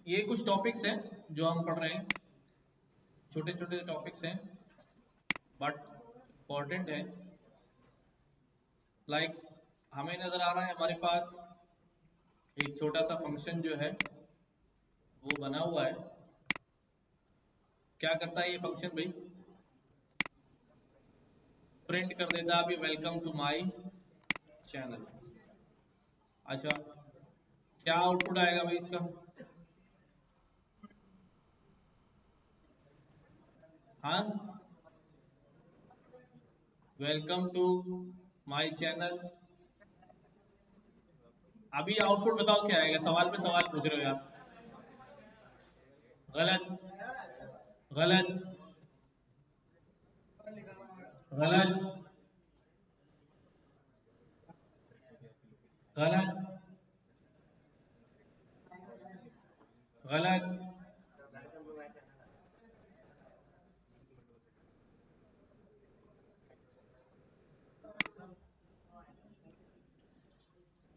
ये कुछ टॉपिक्स हैं जो हम पढ़ रहे हैं, छोटे छोटे टॉपिक्स हैं बट इम्पोर्टेंट है। लाइक हमें नजर आ रहा है हमारे पास एक छोटा सा फंक्शन जो है वो बना हुआ है। क्या करता है ये फंक्शन भाई? प्रिंट कर देता है अभी वेलकम टू माय चैनल। अच्छा, क्या आउटपुट आएगा भाई इसका? हाँ, वेलकम टू माय चैनल। अभी आउटपुट बताओ क्या आएगा? सवाल पे सवाल पूछ रहे हो यार। गलत, गलत, गलत, गलत, गलत।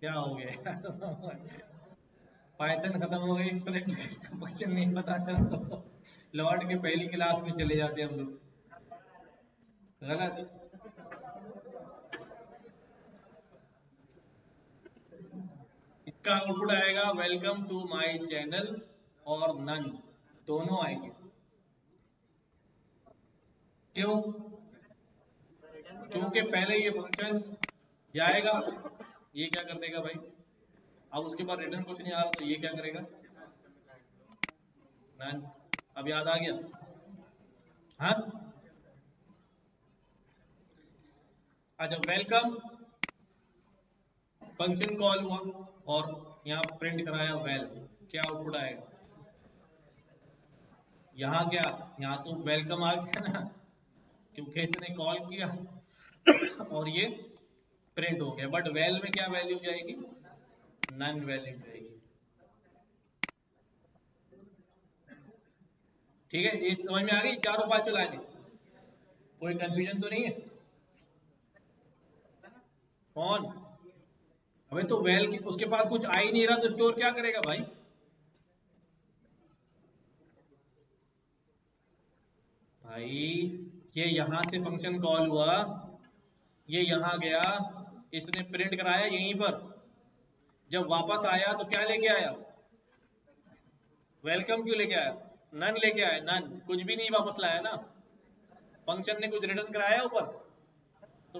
क्या हो गया? पाइथन खत्म हो गई, क्वेश्चन नहीं पता चला तो लौट के पहली क्लास में चले जाते हैं हम लोग। गलत। इसका आउटपुट आएगा वेलकम टू माय चैनल और नन, दोनों आएंगे। क्यों? क्योंकि पहले ये फंक्शन जाएगा, ये क्या कर देगा भाई? अब उसके बाद रिटर्न कुछ नहीं आ रहा तो ये क्या करेगा? नन। अब याद आ गया? हाँ। अच्छा, वेलकम फंक्शन कॉल हुआ और यहाँ प्रिंट कराया वेल, क्या आउटपुट आएगा? यहाँ क्या, यहाँ तो वेलकम आ गया ना, क्योंकि इसने कॉल किया और ये प्रिंट हो गया। बट वेल में क्या वैल्यू जाएगी? नन वैल्यू जाएगी। ठीक है, ये समझ में आ गई चारों पांचों लाइनें? कोई कंफ्यूजन तो नहीं है? कौन? अबे तो वेल की उसके पास कुछ आ ही नहीं रहा तो स्टोर क्या करेगा भाई? भाई ये यहां से फंक्शन कॉल हुआ, ये यहां गया, इसने प्रिंट कराया यहीं पर, जब वापस आया तो क्या लेके आया? वेलकम क्यों लेके आया? नन लेके आया, नन, कुछ भी नहीं वापस लाया ना, फंक्शन ने कुछ रिटर्न कराया ऊपर तो।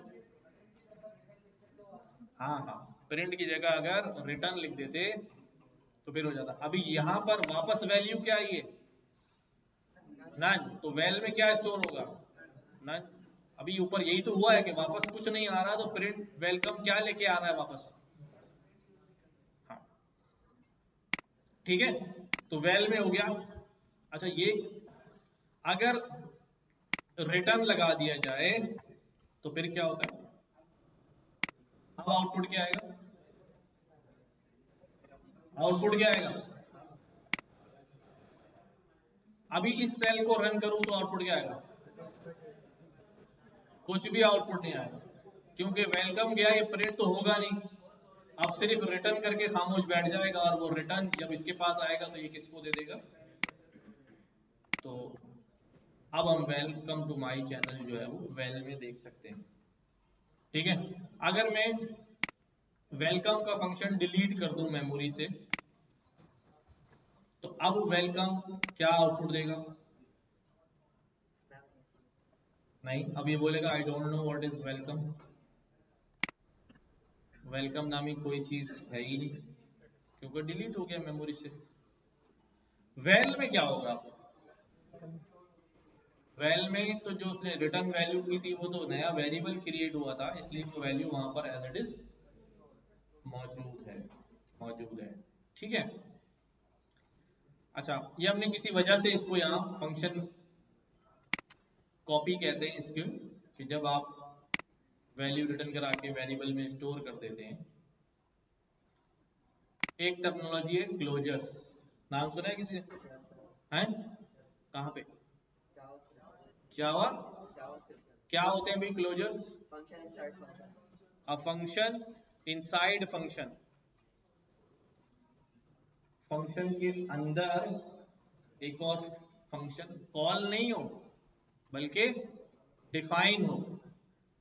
हाँ हाँ, प्रिंट की जगह अगर रिटर्न लिख देते तो फिर हो जाता। अभी यहाँ पर वापस वैल्यू क्या आई है? नन, तो वेल में क्या स्टोर होगा? नन। अभी ऊपर यही तो हुआ है कि वापस कुछ नहीं आ रहा तो प्रिंट वेलकम क्या लेके आ रहा है वापस? हाँ, ठीक है, तो वेल में हो गया। अच्छा, ये अगर रिटर्न लगा दिया जाए तो फिर क्या होता है? अब आउटपुट क्या आएगा? आउटपुट क्या आएगा? अभी इस सेल को रन करूं तो आउटपुट क्या आएगा? कुछ भी आउटपुट नहीं आएगा, क्योंकि वेलकम गया, ये प्रिंट तो होगा नहीं। अब सिर्फ रिटर्न करके खामोश बैठ जाएगा और वो रिटर्न जब इसके पास आएगा तो ये किसको दे देगा? तो अब हम वेलकम टू माय चैनल जो है वो वेल में देख सकते हैं। ठीक है, अगर मैं वेलकम का फंक्शन डिलीट कर दूं मेमोरी से तो अब वेलकम क्या आउटपुट देगा? नहीं, अब ये बोलेगा I don't know what is welcome. Welcome नामी कोई चीज है ही नहीं, क्योंकि डिलीट हो गया मेमोरी से। वेल में क्या होगा? वेल में तो जो उसने रिटर्न वैल्यू की थी वो तो नया वेरिएबल क्रिएट हुआ था, इसलिए वो वैल्यू वहां पर एज इट इज मौजूद है, मौजूद है। ठीक है। अच्छा, ये हमने किसी वजह से इसको यहाँ फंक्शन कॉपी कहते हैं इसके, कि जब आप वैल्यू रिटर्न करा के वेरिएबल में स्टोर कर देते हैं। एक टर्मिनोलॉजी है क्लोजर्स, नाम सुना है किसी ने? हैं? कहाँ पे? जावा। क्या होते हैं भाई closures? A function inside function, function के अंदर एक और फंक्शन कॉल नहीं हो बल्कि डिफाइन हो।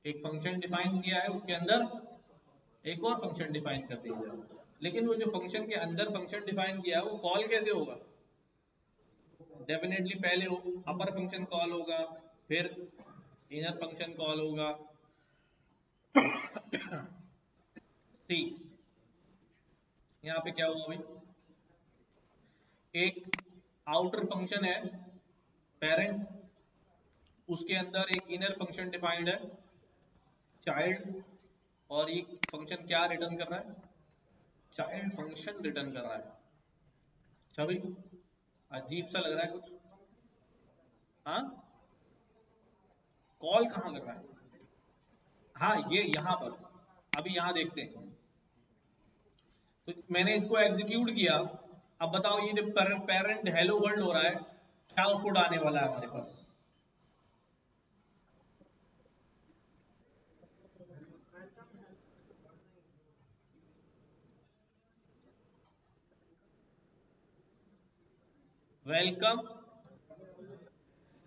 एक फंक्शन डिफाइन किया है, उसके अंदर एक और फंक्शन डिफाइन कर दिया जाए, लेकिन वो जो फंक्शन के अंदर फंक्शन डिफाइन किया है वो कॉल कैसे होगा? डेफिनेटली पहले अपर फंक्शन कॉल होगा, फिर इनर फंक्शन कॉल होगा। ठीक, यहाँ पे क्या हुआ भाई, एक आउटर फंक्शन है पेरेंट, उसके अंदर एक इनर फंक्शन डिफाइंड है चाइल्ड, और ये फंक्शन क्या रिटर्न कर रहा है? चाइल्ड फंक्शन रिटर्न कर रहा है। अच्छा भाई, अजीब सा लग रहा है कुछ। हाँ, कॉल कहाँ कर रहा है? हाँ, ये यहाँ पर, अभी यहाँ देखते हैं। तो मैंने इसको एग्जीक्यूट किया, अब बताओ ये जब पेरेंट हेलो वर्ल्ड हो रहा है, क्या आउटपुट आने वाला है हमारे पास? वेलकम।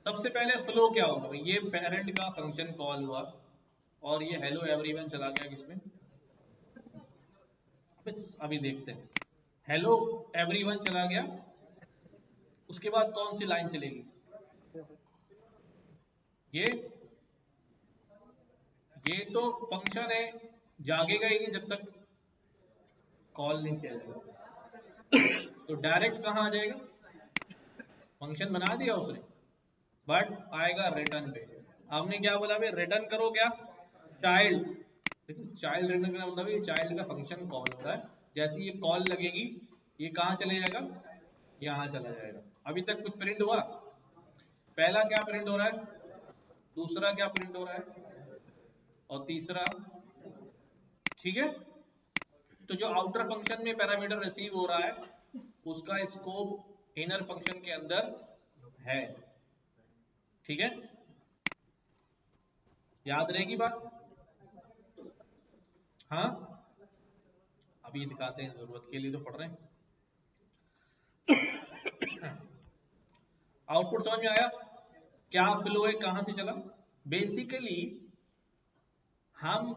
सबसे पहले फ्लो क्या होगा? ये पेरेंट का फंक्शन कॉल हुआ और ये हेलो एवरीवन चला गया किसमें? बस अभी देखते हैं। हेलो एवरीवन चला गया, उसके बाद कौन सी लाइन चलेगी? ये ये तो फंक्शन है, जागेगा ही नहीं जब तक कॉल नहीं किया जाएगा। तो डायरेक्ट कहाँ आ जाएगा? फंक्शन बना दिया उसने, बट आएगा रिटर्न पे। आपने क्या बोला भाई? रिटर्न करो क्या? चाइल्ड। देखो, चाइल्ड रिटर्न करना मतलब ये चाइल्ड का फंक्शन कॉल हो रहा है, जैसे ये कॉल लगेगी ये कहाँ चले जाएगा? यहाँ चला जाएगा। अभी तक कुछ प्रिंट हुआ? पहला क्या प्रिंट हो रहा है, दूसरा क्या प्रिंट हो रहा है, और तीसरा? ठीक है। तो जो आउटर फंक्शन में पैरामीटर रिसीव हो रहा है उसका स्कोप इनर फंक्शन के अंदर है। ठीक है, याद रहेगी बात? हाँ, अभी दिखाते हैं, जरूरत के लिए तो पढ़ रहे हैं। आउटपुट समझ में आया? क्या फ्लो है, कहां से चला? बेसिकली हम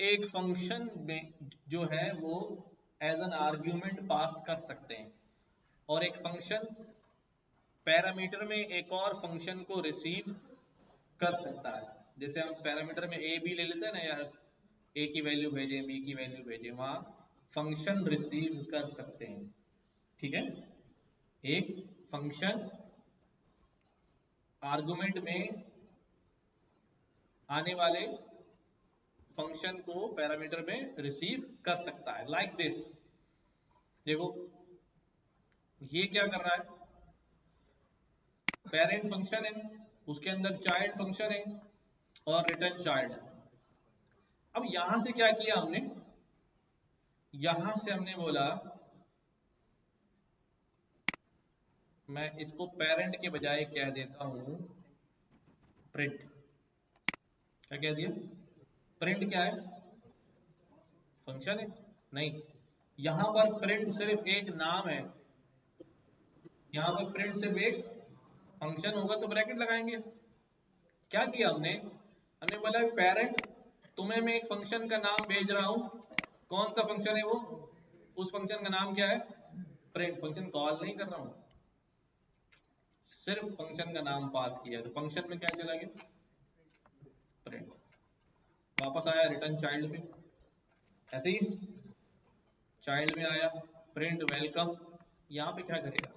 एक फंक्शन में जो है वो एज एन आर्ग्यूमेंट पास कर सकते हैं, और एक फंक्शन पैरामीटर में एक और फंक्शन को रिसीव कर सकता है। जैसे हम पैरामीटर में ए बी ले लेते हैं ना यार, ए की वैल्यू भेजें, बी की वैल्यू भेजें, वहां फंक्शन रिसीव कर सकते हैं। ठीक है, एक फंक्शन आर्गुमेंट में आने वाले फंक्शन को पैरामीटर में रिसीव कर सकता है, लाइक दिस। देखो ये क्या कर रहा है, पेरेंट फंक्शन है, उसके अंदर चाइल्ड फंक्शन है और रिटर्न चाइल्ड है। अब यहां से क्या किया हमने, यहां से हमने बोला मैं इसको पेरेंट के बजाय कह देता हूं प्रिंट। क्या कह दिया? प्रिंट क्या है? फंक्शन है? नहीं, यहां पर प्रिंट सिर्फ एक नाम है। यहां पर प्रिंट सिर्फ एक फंक्शन होगा तो ब्रैकेट लगाएंगे। क्या किया हमने, हमने बोला पेरेंट तुम्हें मैं एक फंक्शन का नाम भेज रहा हूं। कौन सा फंक्शन है वो? उस फंक्शन का नाम क्या है? प्रिंट। फंक्शन कॉल नहीं कर रहा हूं, सिर्फ फंक्शन का नाम पास किया, तो फंक्शन में क्या चला गया? प्रिंट। वापस आया रिटर्न चाइल्ड में, ऐसे ही चाइल्ड में आया प्रिंट वेलकम। यहां पे क्या करेगा?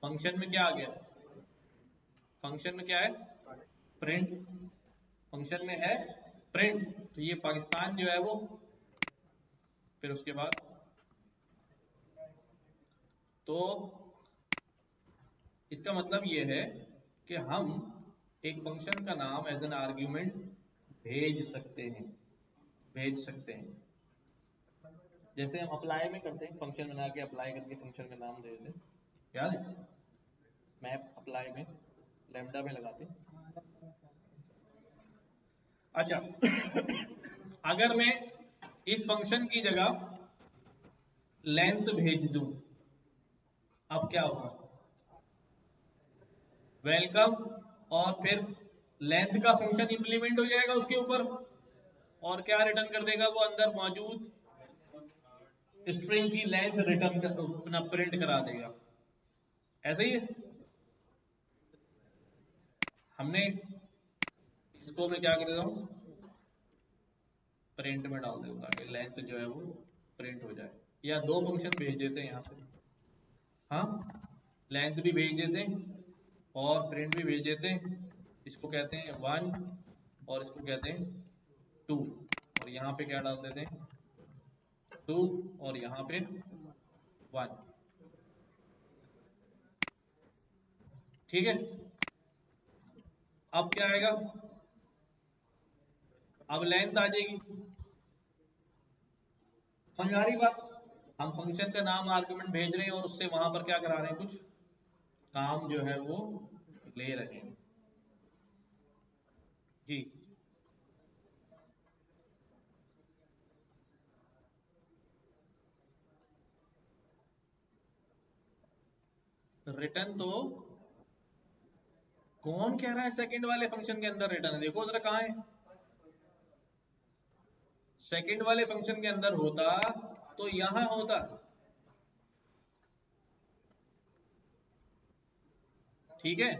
फंक्शन में क्या आ गया? फंक्शन में क्या है? प्रिंट। फंक्शन में है प्रिंट, तो ये पाकिस्तान जो है वो, फिर उसके बाद तो इसका मतलब ये है कि हम एक फंक्शन का नाम एज एन आर्ग्यूमेंट भेज सकते हैं, भेज सकते हैं। जैसे हम अप्लाई में करते हैं, फंक्शन बना के अप्लाई करके फंक्शन का नाम दे देते हैं, याद है? मैप अप्लाई में लैम्डा में लगाते हैं। अच्छा, अगर मैं इस फंक्शन की जगह लेंथ भेज दूं, अब क्या होगा? वेलकम और फिर लेंथ का फंक्शन इंप्लीमेंट हो जाएगा उसके ऊपर, और क्या रिटर्न कर देगा वो? अंदर मौजूद स्ट्रिंग की लेंथ रिटर्न कर, अपना प्रिंट करा देगा। ऐसे ही है। हमने इसको मैं क्या कर देता हूँ, प्रिंट में डाल देता ताकि लेंथ जो है वो प्रिंट हो जाए, या दो फंक्शन भेज देते हैं यहाँ से। हाँ, लेंथ भी भेज देते हैं और प्रिंट भी भेज देते हैं। इसको कहते हैं 1 और इसको कहते हैं 2, और यहाँ पे क्या डाल देते हैं? 2 और यहाँ पे 1। ठीक है, अब क्या आएगा? अब लेंथ आ जाएगी। समझ आ रही बात? हम फंक्शन का नाम आर्गुमेंट भेज रहे हैं और उससे वहां पर क्या करा रहे हैं, कुछ काम जो है वो ले रहे हैं। जी, रिटर्न तो कौन कह रहा है सेकंड वाले फंक्शन के अंदर रिटर्न है? देखो जरा कहाँ है। सेकंड वाले फंक्शन के अंदर होता तो यहां होता। ठीक है,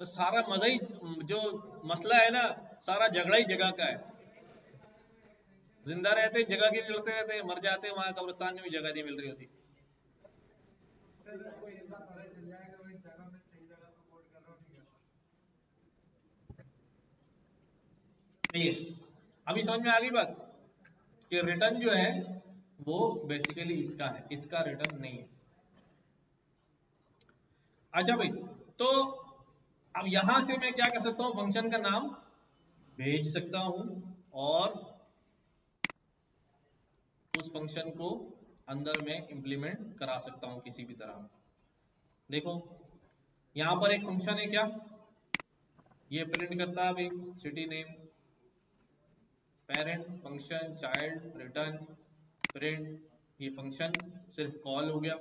तो सारा मजा ही, जो मसला है ना, सारा झगड़ा ही जगह का है। जिंदा रहते जगह के लिए लड़ते रहते हैं, मर जाते वहां कब्रिस्तान में भी जगह नहीं मिल रही होती। नहीं है। अभी समझ में आ गई बात कि रिटर्न जो है वो बेसिकली इसका है, इसका रिटर्न नहीं है। अच्छा भाई, तो अब यहां से मैं क्या कर सकता हूं? फंक्शन का नाम भेज सकता हूं और उस फंक्शन को अंदर में इंप्लीमेंट करा सकता हूं किसी भी तरह। देखो, यहां पर एक फंक्शन है क्या, ये प्रिंट करता है भाई city name, parent function child return print. ये फंक्शन सिर्फ कॉल हो गया,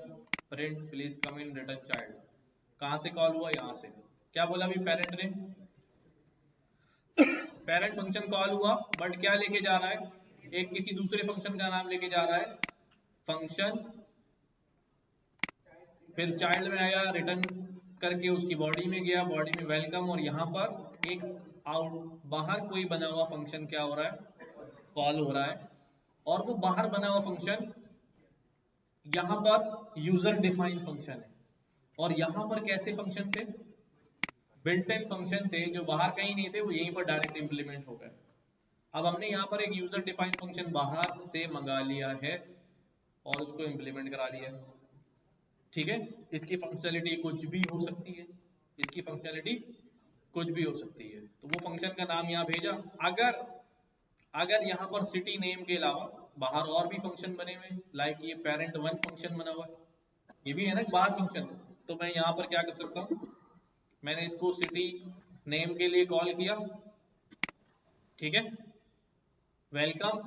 print please come in return child. कहां से कॉल हुआ? यहां से। क्या बोला अभी पेरेंट ने? पेरेंट फंक्शन कॉल हुआ, बट क्या लेके जा रहा है? एक किसी दूसरे फंक्शन का नाम लेके जा रहा है, फंक्शन। फिर चाइल्ड में आया, रिटर्न करके उसकी बॉडी में गया, बॉडी में वेलकम, और यहाँ पर एक आउट बाहर कोई बना हुआ फंक्शन क्या हो रहा है? कॉल हो रहा है। और वो बाहर बना हुआ फंक्शन यहाँ पर यूजर डिफाइंड फंक्शन है। और यहाँ पर कैसे फंक्शन थे? बिल्ट इन फंक्शन थे जो बाहर कहीं नहीं थे, वो यहीं पर डायरेक्ट इंप्लीमेंट हो गए। अब हमने यहाँ पर एक यूजर डिफाइंड फंक्शन बाहर से मंगा लिया है और उसको इंप्लीमेंट करा लिया है। ठीक है, इसकी फंक्शनलिटी कुछ भी हो सकती है, इसकी फंक्शनलिटी कुछ भी हो सकती है। तो वो फंक्शन का नाम यहाँ भेजा। अगर अगर यहाँ पर सिटी नेम के अलावा बाहर और भी फंक्शन बने हुए, लाइक ये पेरेंट वन फंक्शन बना हुआ है, ये भी है ना बाहर फंक्शन, तो मैं यहाँ पर क्या कर सकता हूँ? मैंने इसको सिटी नेम के लिए कॉल किया। ठीक है, वेलकम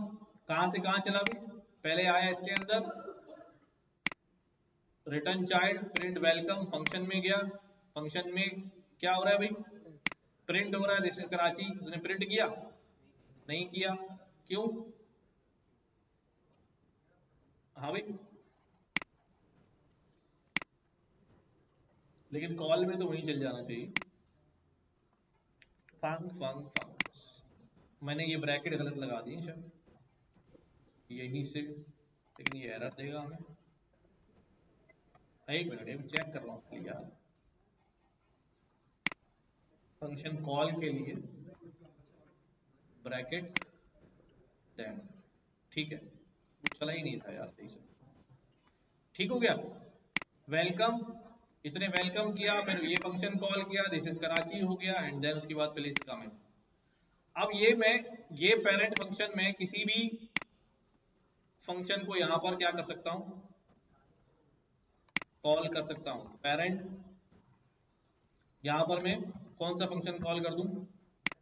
कहाँ से कहाँ चला भी? पहले आया इसके अंदर return child print welcome, function में गया, फंक्शन में क्या हो रहा है भाई? प्रिंट हो रहा है दिस इज कराची। उसने प्रिंट किया? नहीं किया। क्यों? हाँ भाई, लेकिन कॉल में तो वहीं चल जाना चाहिए, फंक फंक फंक। मैंने ये ब्रैकेट गलत लगा दिए शायद, यहीं से, लेकिन ये एरर देगा हमें। एक मिनट, मैं चेक कर रहा हूँ यार। फंक्शन कॉल के लिए ब्रैकेट देन, ठीक है, वो चला ही नहीं था यार सही से। ठीक हो गया। वेलकम, इसने वेलकम किया, फिर ये फंक्शन कॉल किया दिस इज कराची हो गया, एंड देन उसके बाद प्लीज कम इन। अब ये पेरेंट फंक्शन में किसी भी फंक्शन को यहां पर क्या कर सकता हूं? कॉल कर सकता हूं। पेरेंट, यहां पर मैं कौन सा फंक्शन कॉल कर दूं?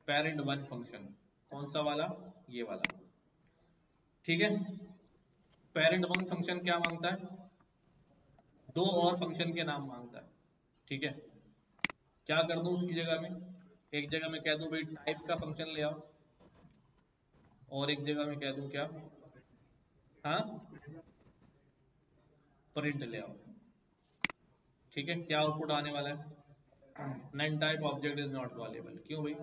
Parent one function. कौन सा वाला? ये वाला। ठीक है। पेरेंट वन फंक्शन क्या मांगता है, दो और फंक्शन के नाम मांगता है। ठीक है, क्या कर दूं उसकी जगह में, एक जगह में कह दूं भाई टाइप का फंक्शन ले आओ, और एक जगह में कह दूं क्या, हाँ प्रिंट ले आओ। ठीक है, क्या आउटपुट आने वाला है, none type object is not callable. क्यों भाई,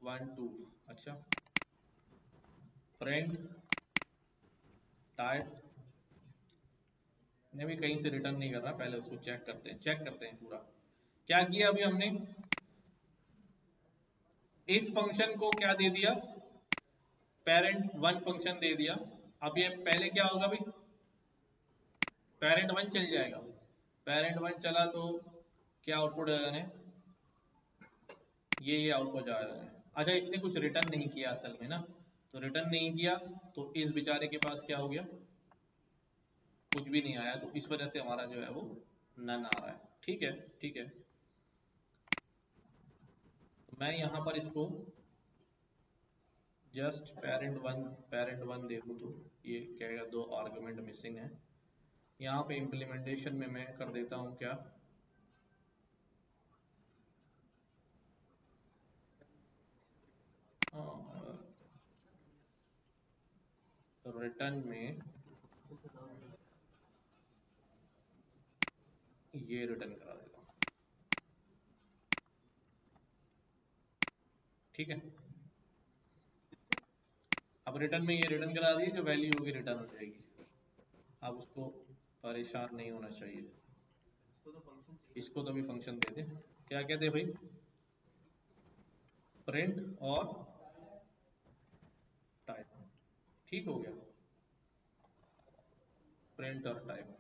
1 2, अच्छा प्रिंट टाइप ने भी कहीं से रिटर्न नहीं कर रहा, पहले उसको चेक करते हैं पूरा। क्या किया अभी हमने, इस फंक्शन को क्या दे दिया, पेरेंट वन फंक्शन दे दिया। अब ये पहले क्या होगा भाई, पेरेंट वन चल जाएगा, पेरेंट वन चला तो क्या आउटपुट आने, ये आउटपुट आ रहा है। अच्छा इसने कुछ रिटर्न नहीं किया असल में ना, तो रिटर्न नहीं किया तो इस बेचारे के पास क्या हो गया, कुछ भी नहीं आया, तो इस वजह से हमारा जो है वो नन आ रहा है। ठीक है, ठीक है, तो मैं यहाँ पर इसको जस्ट पेरेंट वन दे दूँ तो ये कहेगा दो आर्गुमेंट मिसिंग है। यहाँ पे इम्प्लीमेंटेशन में मैं कर देता हूँ क्या, रिटर्न में ये रिटर्न करा देता हूँ। ठीक है, अब रिटर्न में ये रिटर्न करा दिए, जो वैल्यू होगी रिटर्न हो जाएगी। अब उसको परेशान नहीं होना चाहिए, इसको तो भी फंक्शन दे दे, क्या कहते हैं भाई, प्रिंट और टाइप। ठीक हो गया, प्रिंट और टाइप,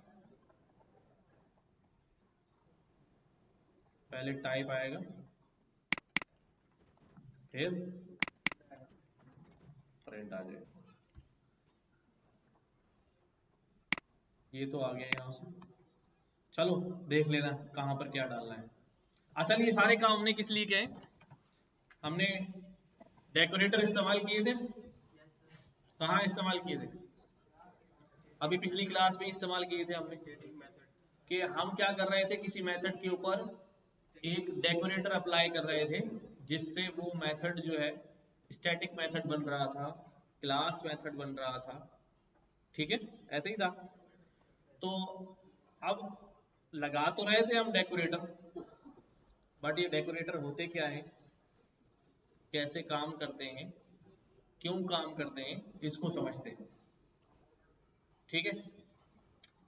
पहले टाइप आएगा फिर प्रिंट आ जाएगा। ये तो आ गया यहाँ से, चलो देख लेना कहाँ पर क्या डालना है। असल ये सारे काम हमने किस लिए किए हैं, हमने डेकोरेटर इस्तेमाल किए थे, कहाँ इस्तेमाल किए थे, अभी पिछली क्लास में इस्तेमाल किए थे हमने, कि हम क्या कर रहे थे, किसी मेथड के ऊपर एक डेकोरेटर अप्लाई कर रहे थे, जिससे वो मेथड जो है स्टैटिक मेथड बन रहा था, क्लास मेथड बन रहा था। ठीक है, ऐसे ही था। तो अब लगा तो रहे थे हम डेकोरेटर, बट ये डेकोरेटर होते क्या है, कैसे काम करते हैं, क्यों काम करते हैं, इसको समझते हैं। ठीक है,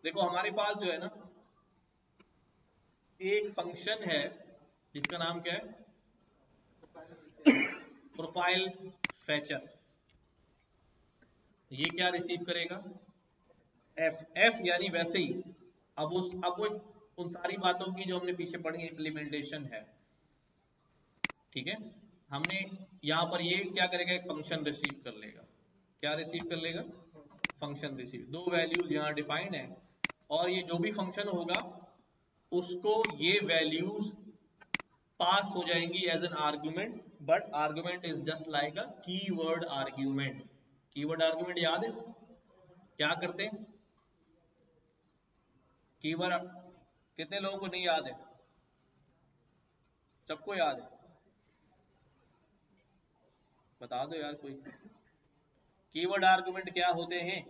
देखो हमारे पास जो है ना एक फंक्शन है जिसका नाम क्या है, प्रोफाइल फैचर। ये क्या रिसीव करेगा, एफ, एफ यानी वैसे ही। अब वो उन सारी बातों की जो हमने पीछे पढ़ी इम्प्लीमेंटेशन है। ठीक है, हमने यहाँ पर ये क्या करेगा, एक फंक्शन रिसीव कर लेगा, क्या रिसीव कर लेगा, फंक्शन रिसीव, दो वैल्यूज यहाँ डिफाइंड है, और ये जो भी फंक्शन होगा उसको ये वैल्यूज पास हो जाएंगी as an argument, but argument is just like a keyword argument. Keyword argument याद है क्या करते हैं, कीवर्ड कितने लोगों को नहीं याद है, सबको याद है, बता दो यार कोई, कीवर्ड आर्गुमेंट क्या होते हैं,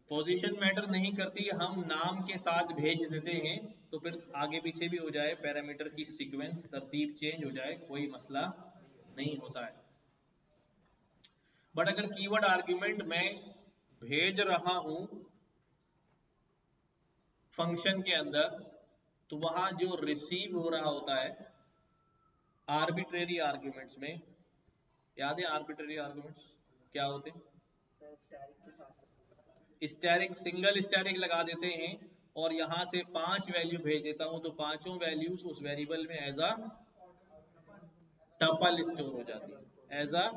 पोजीशन मैटर नहीं करती, हम नाम के साथ भेज देते हैं, तो फिर आगे पीछे भी हो जाए, पैरामीटर की सीक्वेंस तरतीब चेंज हो जाए, कोई मसला नहीं होता है। बट अगर कीवर्ड आर्गुमेंट मैं भेज रहा हूं फंक्शन के अंदर, तो वहां जो रिसीव हो रहा होता है आर्बिट्रेरी आर्ग्यूमेंट्स में, याद है आर्बिट्रेरी आर्ग्यूमेंट्स क्या होते हैं, स्टैटिक सिंगल स्टैटिक लगा देते हैं, और यहां से 5 वैल्यू भेज देता हूं, तो पांचों वैल्यूज उस वेरिएबल में एज अ टपल स्टोर हो जाती है, एज अ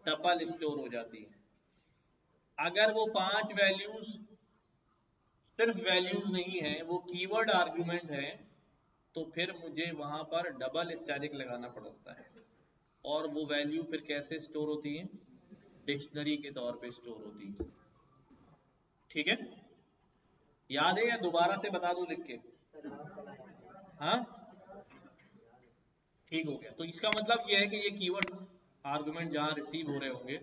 टपल स्टोर हो जाती है। अगर वो 5 वैल्यूज सिर्फ वैल्यूज नहीं है, वो कीवर्ड आर्गुमेंट है, तो फिर मुझे वहां पर डबल स्टैटिक लगाना पड़ता है, और वो वैल्यू फिर कैसे स्टोर होती है, डिक्शनरी के तौर पे स्टोर होती है। ठीक है, याद है या दोबारा से बता दूं लिख के? हाँ, ठीक हो गया। तो इसका मतलब ये है कि ये कीवर्ड आर्गुमेंट जहां रिसीव हो रहे होंगे,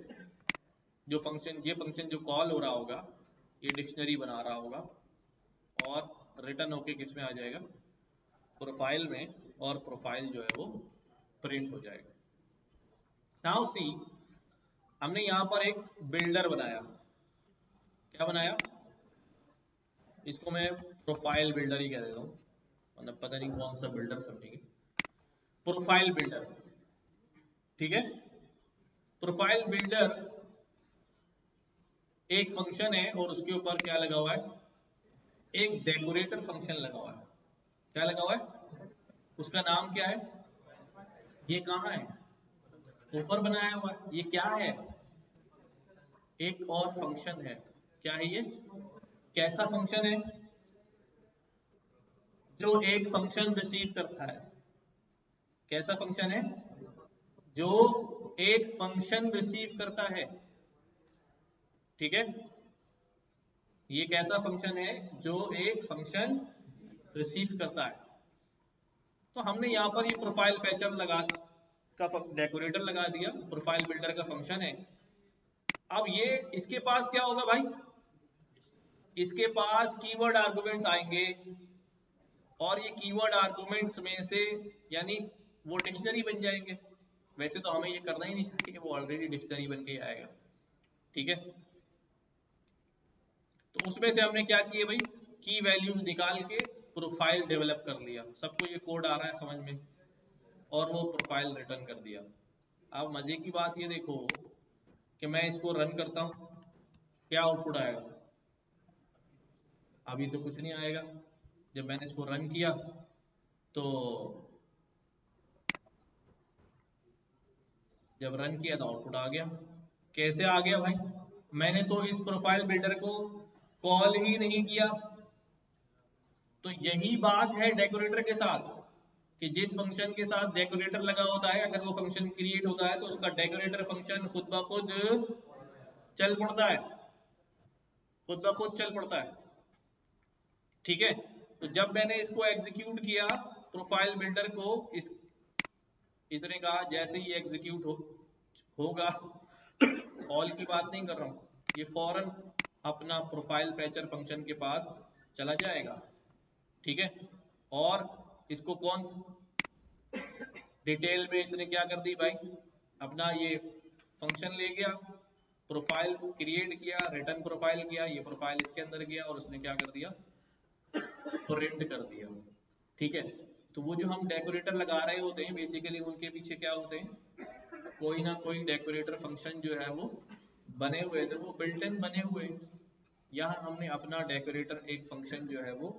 जो फंक्शन, ये फंक्शन जो कॉल हो रहा होगा, ये डिक्शनरी बना रहा होगा, और रिटर्न होके किस में आ जाएगा, प्रोफाइल में, और प्रोफाइल जो है वो प्रिंट हो जाएगा। नाउ सी, हमने यहां पर एक बिल्डर बनाया। क्या बनाया? इसको मैं प्रोफाइल बिल्डर ही कह देता हूँ, मतलब पता नहीं कौन सा बिल्डर समझेंगे, प्रोफाइल बिल्डर। ठीक है, प्रोफाइल बिल्डर एक फंक्शन है, और उसके ऊपर क्या लगा हुआ है, एक डेकोरेटर फंक्शन लगा हुआ है। क्या लगा हुआ है? उसका नाम क्या है? ये कहाँ है? ऊपर बनाया हुआ है। ये क्या है? एक और फंक्शन है। क्या है ये? कैसा फंक्शन है? जो एक फंक्शन रिसीव करता है। कैसा फंक्शन है? जो एक फंक्शन रिसीव करता है। ठीक है, ये कैसा फंक्शन है? जो एक फंक्शन रिसीव करता है। तो हमने यहाँ पर ये प्रोफाइल फैचर लगा का डेकोरेटर लगा दिया, प्रोफाइल बिल्डर का फंक्शन है। अब ये इसके पास क्या होगा भाई? इसके पास कीवर्ड आर्गुमेंट्स आएंगे, और ये कीवर्ड आर्गुमेंट्स में से, यानी वो डिक्शनरी बन जाएंगे। वैसे तो हमें ये करना ही नहीं चाहिए, वो ऑलरेडी डिक्शनरी बन के आएगा। ठीक है, तो उसमें से हमने क्या किए भाई, की वैल्यूज निकाल के प्रोफाइल डेवलप कर लिया। सबको ये कोड आ रहा है समझ में, और वो प्रोफाइल रिटर्न कर दिया। अब मजे की बात ये देखो कि मैं इसको रन करता हूँ, क्या आउटपुट आएगा? अभी तो कुछ नहीं आएगा। जब मैंने इसको रन किया तो, जब रन किया तो आउटपुट आ गया। कैसे आ गया भाई? मैंने तो इस प्रोफाइल बिल्डर को कॉल ही नहीं किया। तो यही बात है डेकोरेटर के साथ, कि जिस फंक्शन के साथ डेकोरेटर लगा होता है, अगर वो फंक्शन क्रिएट होता है तो उसका डेकोरेटर फंक्शन खुद ब खुद चल पड़ता है, खुद ब खुद चल पड़ता है। ठीक है, तो जब मैंने इसको एग्जीक्यूट किया प्रोफाइल बिल्डर को, इसने कहा जैसे ही एग्जीक्यूट होगा, कॉल की बात नहीं कर रहा हूं, ये फौरन अपना प्रोफाइल फैचर फंक्शन के पास चला जाएगा। ठीक है, और इसको कौन डिटेल में इसने क्या कर दी भाई, अपना ये फंक्शन ले गया, प्रोफाइल क्रिएट किया, रिटर्न प्रोफाइल किया, ये प्रोफाइल इसके अंदर गया, और उसने क्या कर दिया, प्रिंट कर दिया। ठीक है, तो वो जो हम डेकोरेटर लगा रहे होते हैं, बेसिकली उनके पीछे क्या होते हैं, कोई ना कोई डेकोरेटर फंक्शन जो है वो बने हुए थे, वो बिल्ट इन बने हुए। यहाँ हमने अपना डेकोरेटर एक फंक्शन जो है वो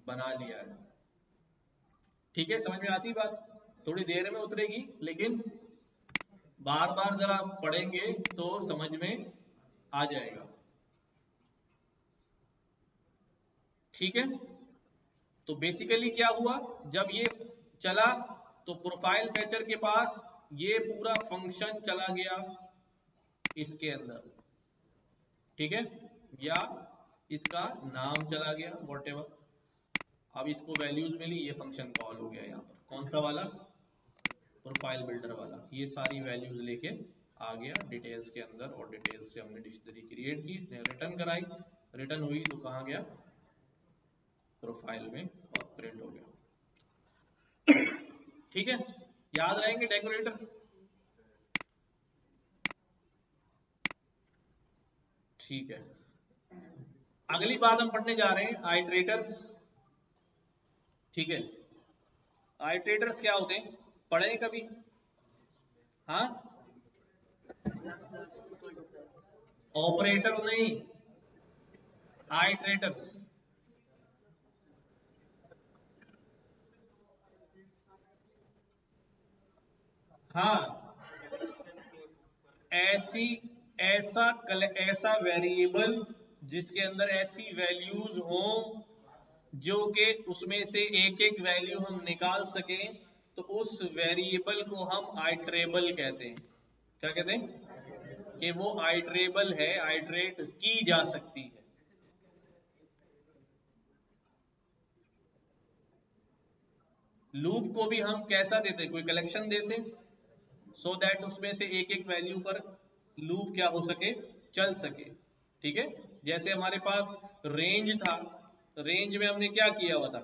बना लिया है। ठीक है, समझ में आती बात? थोड़ी देर में उतरेगी, लेकिन बार बार जरा पढ़ेंगे तो समझ में आ जाएगा। ठीक है, तो बेसिकली क्या हुआ, जब ये चला तो प्रोफाइल फैचर के पास ये पूरा फंक्शन चला गया इसके अंदर। ठीक है, या इसका नाम चला गया, वॉटेवर। अब इसको वैल्यूज मिली, ये फंक्शन कॉल हो गया। यहाँ पर कौन सा वाला, प्रोफाइल बिल्डर वाला, ये सारी वैल्यूज लेके आ गया डिटेल्स के अंदर, और डिटेल्स से हमने डिक्शनरी क्रिएट की, इसने रिटर्न कराई, रिटर्न हुई तो कहाँ गया, प्रोफाइल में, और प्रिंट हो गया। ठीक है, याद रहेंगे डेकोरेटर। ठीक है, अगली बात हम पढ़ने जा रहे हैं आइट्रेटर्स। ठीक है, आइट्रेटर्स क्या होते हैं, पढ़े कभी? हाँ, ऑपरेटर नहीं, आइट्रेटर्स। हाँ, ऐसी ऐसा वेरिएबल जिसके अंदर ऐसी वैल्यूज हो जो कि उसमें से एक एक वैल्यू हम निकाल सकें, तो उस वेरिएबल को हम आइटरेबल कहते हैं। क्या कहते हैं? कि वो आइटरेबल है, आइटरेट की जा सकती है। लूप को भी हम कैसा देते हैं? कोई कलेक्शन देते हैं, सो दैट उसमें से एक एक वैल्यू पर लूप क्या हो सके, चल सके। ठीक है, जैसे हमारे पास रेंज था, रेंज में हमने क्या किया हुआ था,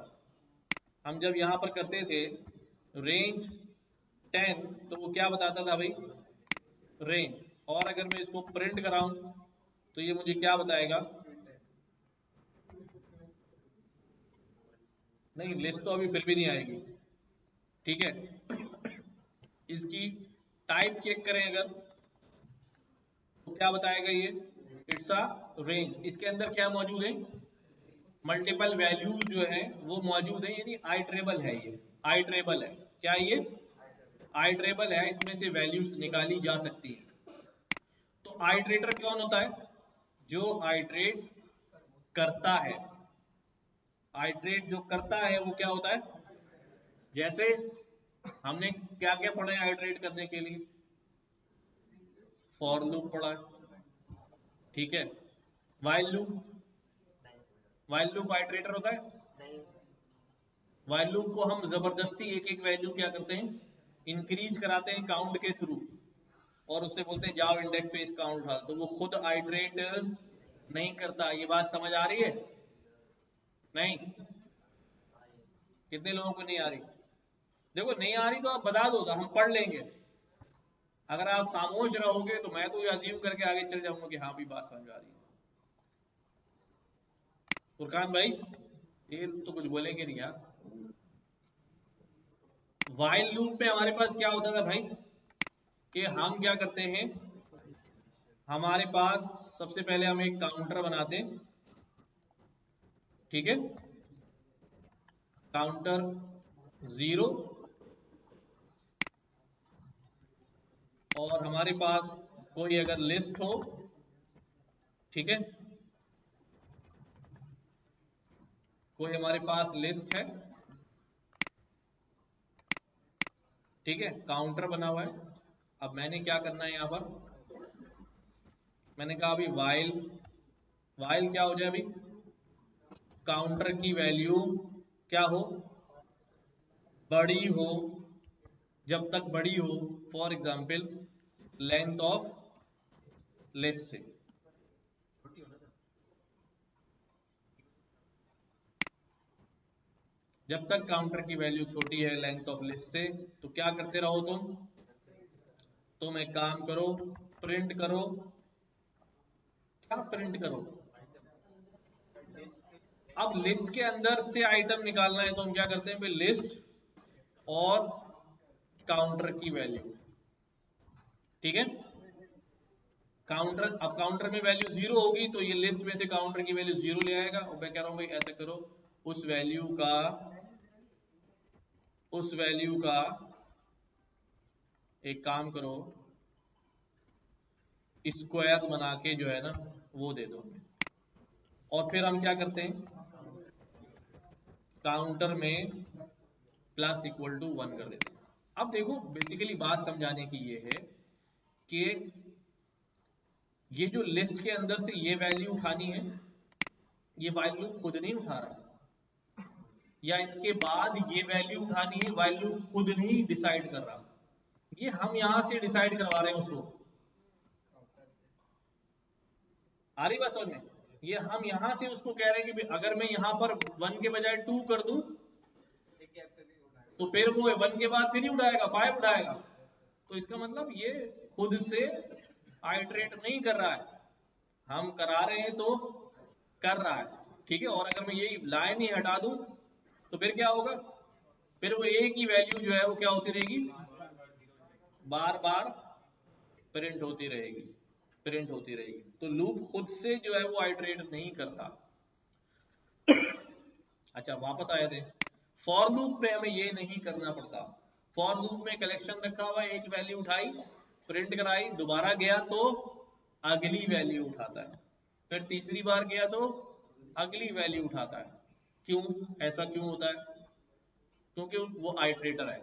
हम जब यहां पर करते थे रेंज 10, तो वो क्या बताता था भाई, रेंज। और अगर मैं इसको प्रिंट कराऊं तो ये मुझे क्या बताएगा? नहीं, लिस्ट तो अभी फिर भी नहीं आएगी। ठीक है, इसकी टाइप चेक करें अगर, तो क्या बताएगा ये? It's a range. इसके अंदर क्या मौजूद है? मल्टीपल वैल्यूज जो है वो मौजूद है, यानी आइटरेबल है ये, आइटरेबल है। क्या ये आइटरेबल है? इसमें से वैल्यूज निकाली जा सकती है। तो आइटरेटर कौन होता है? जो आइटरेट करता है। आइटरेट जो करता है वो क्या होता है? जैसे हमने क्या क्या पढ़ा है आइटरेट करने के लिए? फॉर लूप पढ़ा है, ठीक है। While loop, while loop iterator होता है? वाइल लूप को हम जबरदस्ती एक एक वैल्यू क्या करते हैं, इंक्रीज कराते हैं काउंट के थ्रू, और उससे बोलते हैं जाओ इंडेक्स पे इस काउंट उठा, तो वो खुद आइटरेट नहीं करता। ये बात समझ आ रही है? नहीं? कितने लोगों को नहीं आ रही? देखो, नहीं आ रही तो आप बता दो, तो हम पढ़ लेंगे। अगर आप खामोश रहोगे तो मैं तो अज्यूम करके आगे चल जाऊंगा कि हाँ भी बात समझ आ रही है। फुरकान भाई, ये तो कुछ बोलेंगे नहीं यार। वाइल लूप में हमारे पास क्या होता था भाई, कि हम क्या करते हैं, हमारे पास सबसे पहले हम एक काउंटर बनाते हैं, ठीक है, काउंटर 0, और हमारे पास कोई अगर लिस्ट हो, ठीक है, कोई हमारे पास लिस्ट है, ठीक है, काउंटर बना हुआ है। अब मैंने क्या करना है यहां पर, मैंने कहा अभी वाइल, वाइल क्या हो जाए अभी, काउंटर की वैल्यू क्या हो, बड़ी हो। जब तक बड़ी हो, for example length of list से, जब तक काउंटर की वैल्यू छोटी है लेंथ ऑफ लिस्ट से, तो क्या करते रहो तुम एक काम करो, प्रिंट करो। क्या प्रिंट करो? अब लिस्ट के अंदर से आइटम निकालना है तो हम क्या करते हैं फिर, लिस्ट और काउंटर की वैल्यू, ठीक है। काउंटर, अब काउंटर में वैल्यू 0 होगी तो ये लिस्ट में से काउंटर की वैल्यू 0 ले आएगा। और मैं कह रहा हूं भाई ऐसे करो, उस वैल्यू का, उस वैल्यू का एक काम करो, स्क्वायर बना के जो है ना वो दे दो हमें। और फिर हम क्या करते हैं, काउंटर में प्लस इक्वल टू 1 कर देते हैं। अब देखो, बेसिकली बात समझाने की ये है कि ये जो लिस्ट के अंदर से ये वैल्यू उठानी है, ये वाइल लूप खुद नहीं उठा रहा, या इसके बाद ये वैल्यू उठानी है, वाइल लूप खुद नहीं डिसाइड कर रहा, ये हम यहां से डिसाइड करवा रहे हैं उसको। आ रही बात समझ में? ये हम यहां से उसको कह रहे हैं कि अगर मैं यहां पर 1 के बजाय 2 कर दूं, तो फिर वो 1 के बाद 3 उठाएगा, 5 उठाएगा। तो इसका मतलब ये खुद से आइटरेट नहीं कर रहा है, हम करा रहे हैं तो कर रहा है, ठीक है। और अगर मैं यही लाइन ही हटा दूं तो फिर क्या होगा, फिर वो एक ही वैल्यू जो है वो क्या होती रहेगी, बार बार प्रिंट होती रहेगी, प्रिंट होती रहेगी। तो लूप खुद से जो है वो आइटरेट नहीं करता। अच्छा, वापस आए थे, फॉर लूप में हमें ये नहीं करना पड़ता। फॉर लूप में कलेक्शन रखा हुआ है, एक वैल्यू उठाई, प्रिंट कराई, दोबारा गया तो अगली वैल्यू उठाता है, फिर तीसरी बार गया तो अगली वैल्यू उठाता है। क्यों ऐसा क्यों होता है? क्योंकि वो आइट्रेटर है।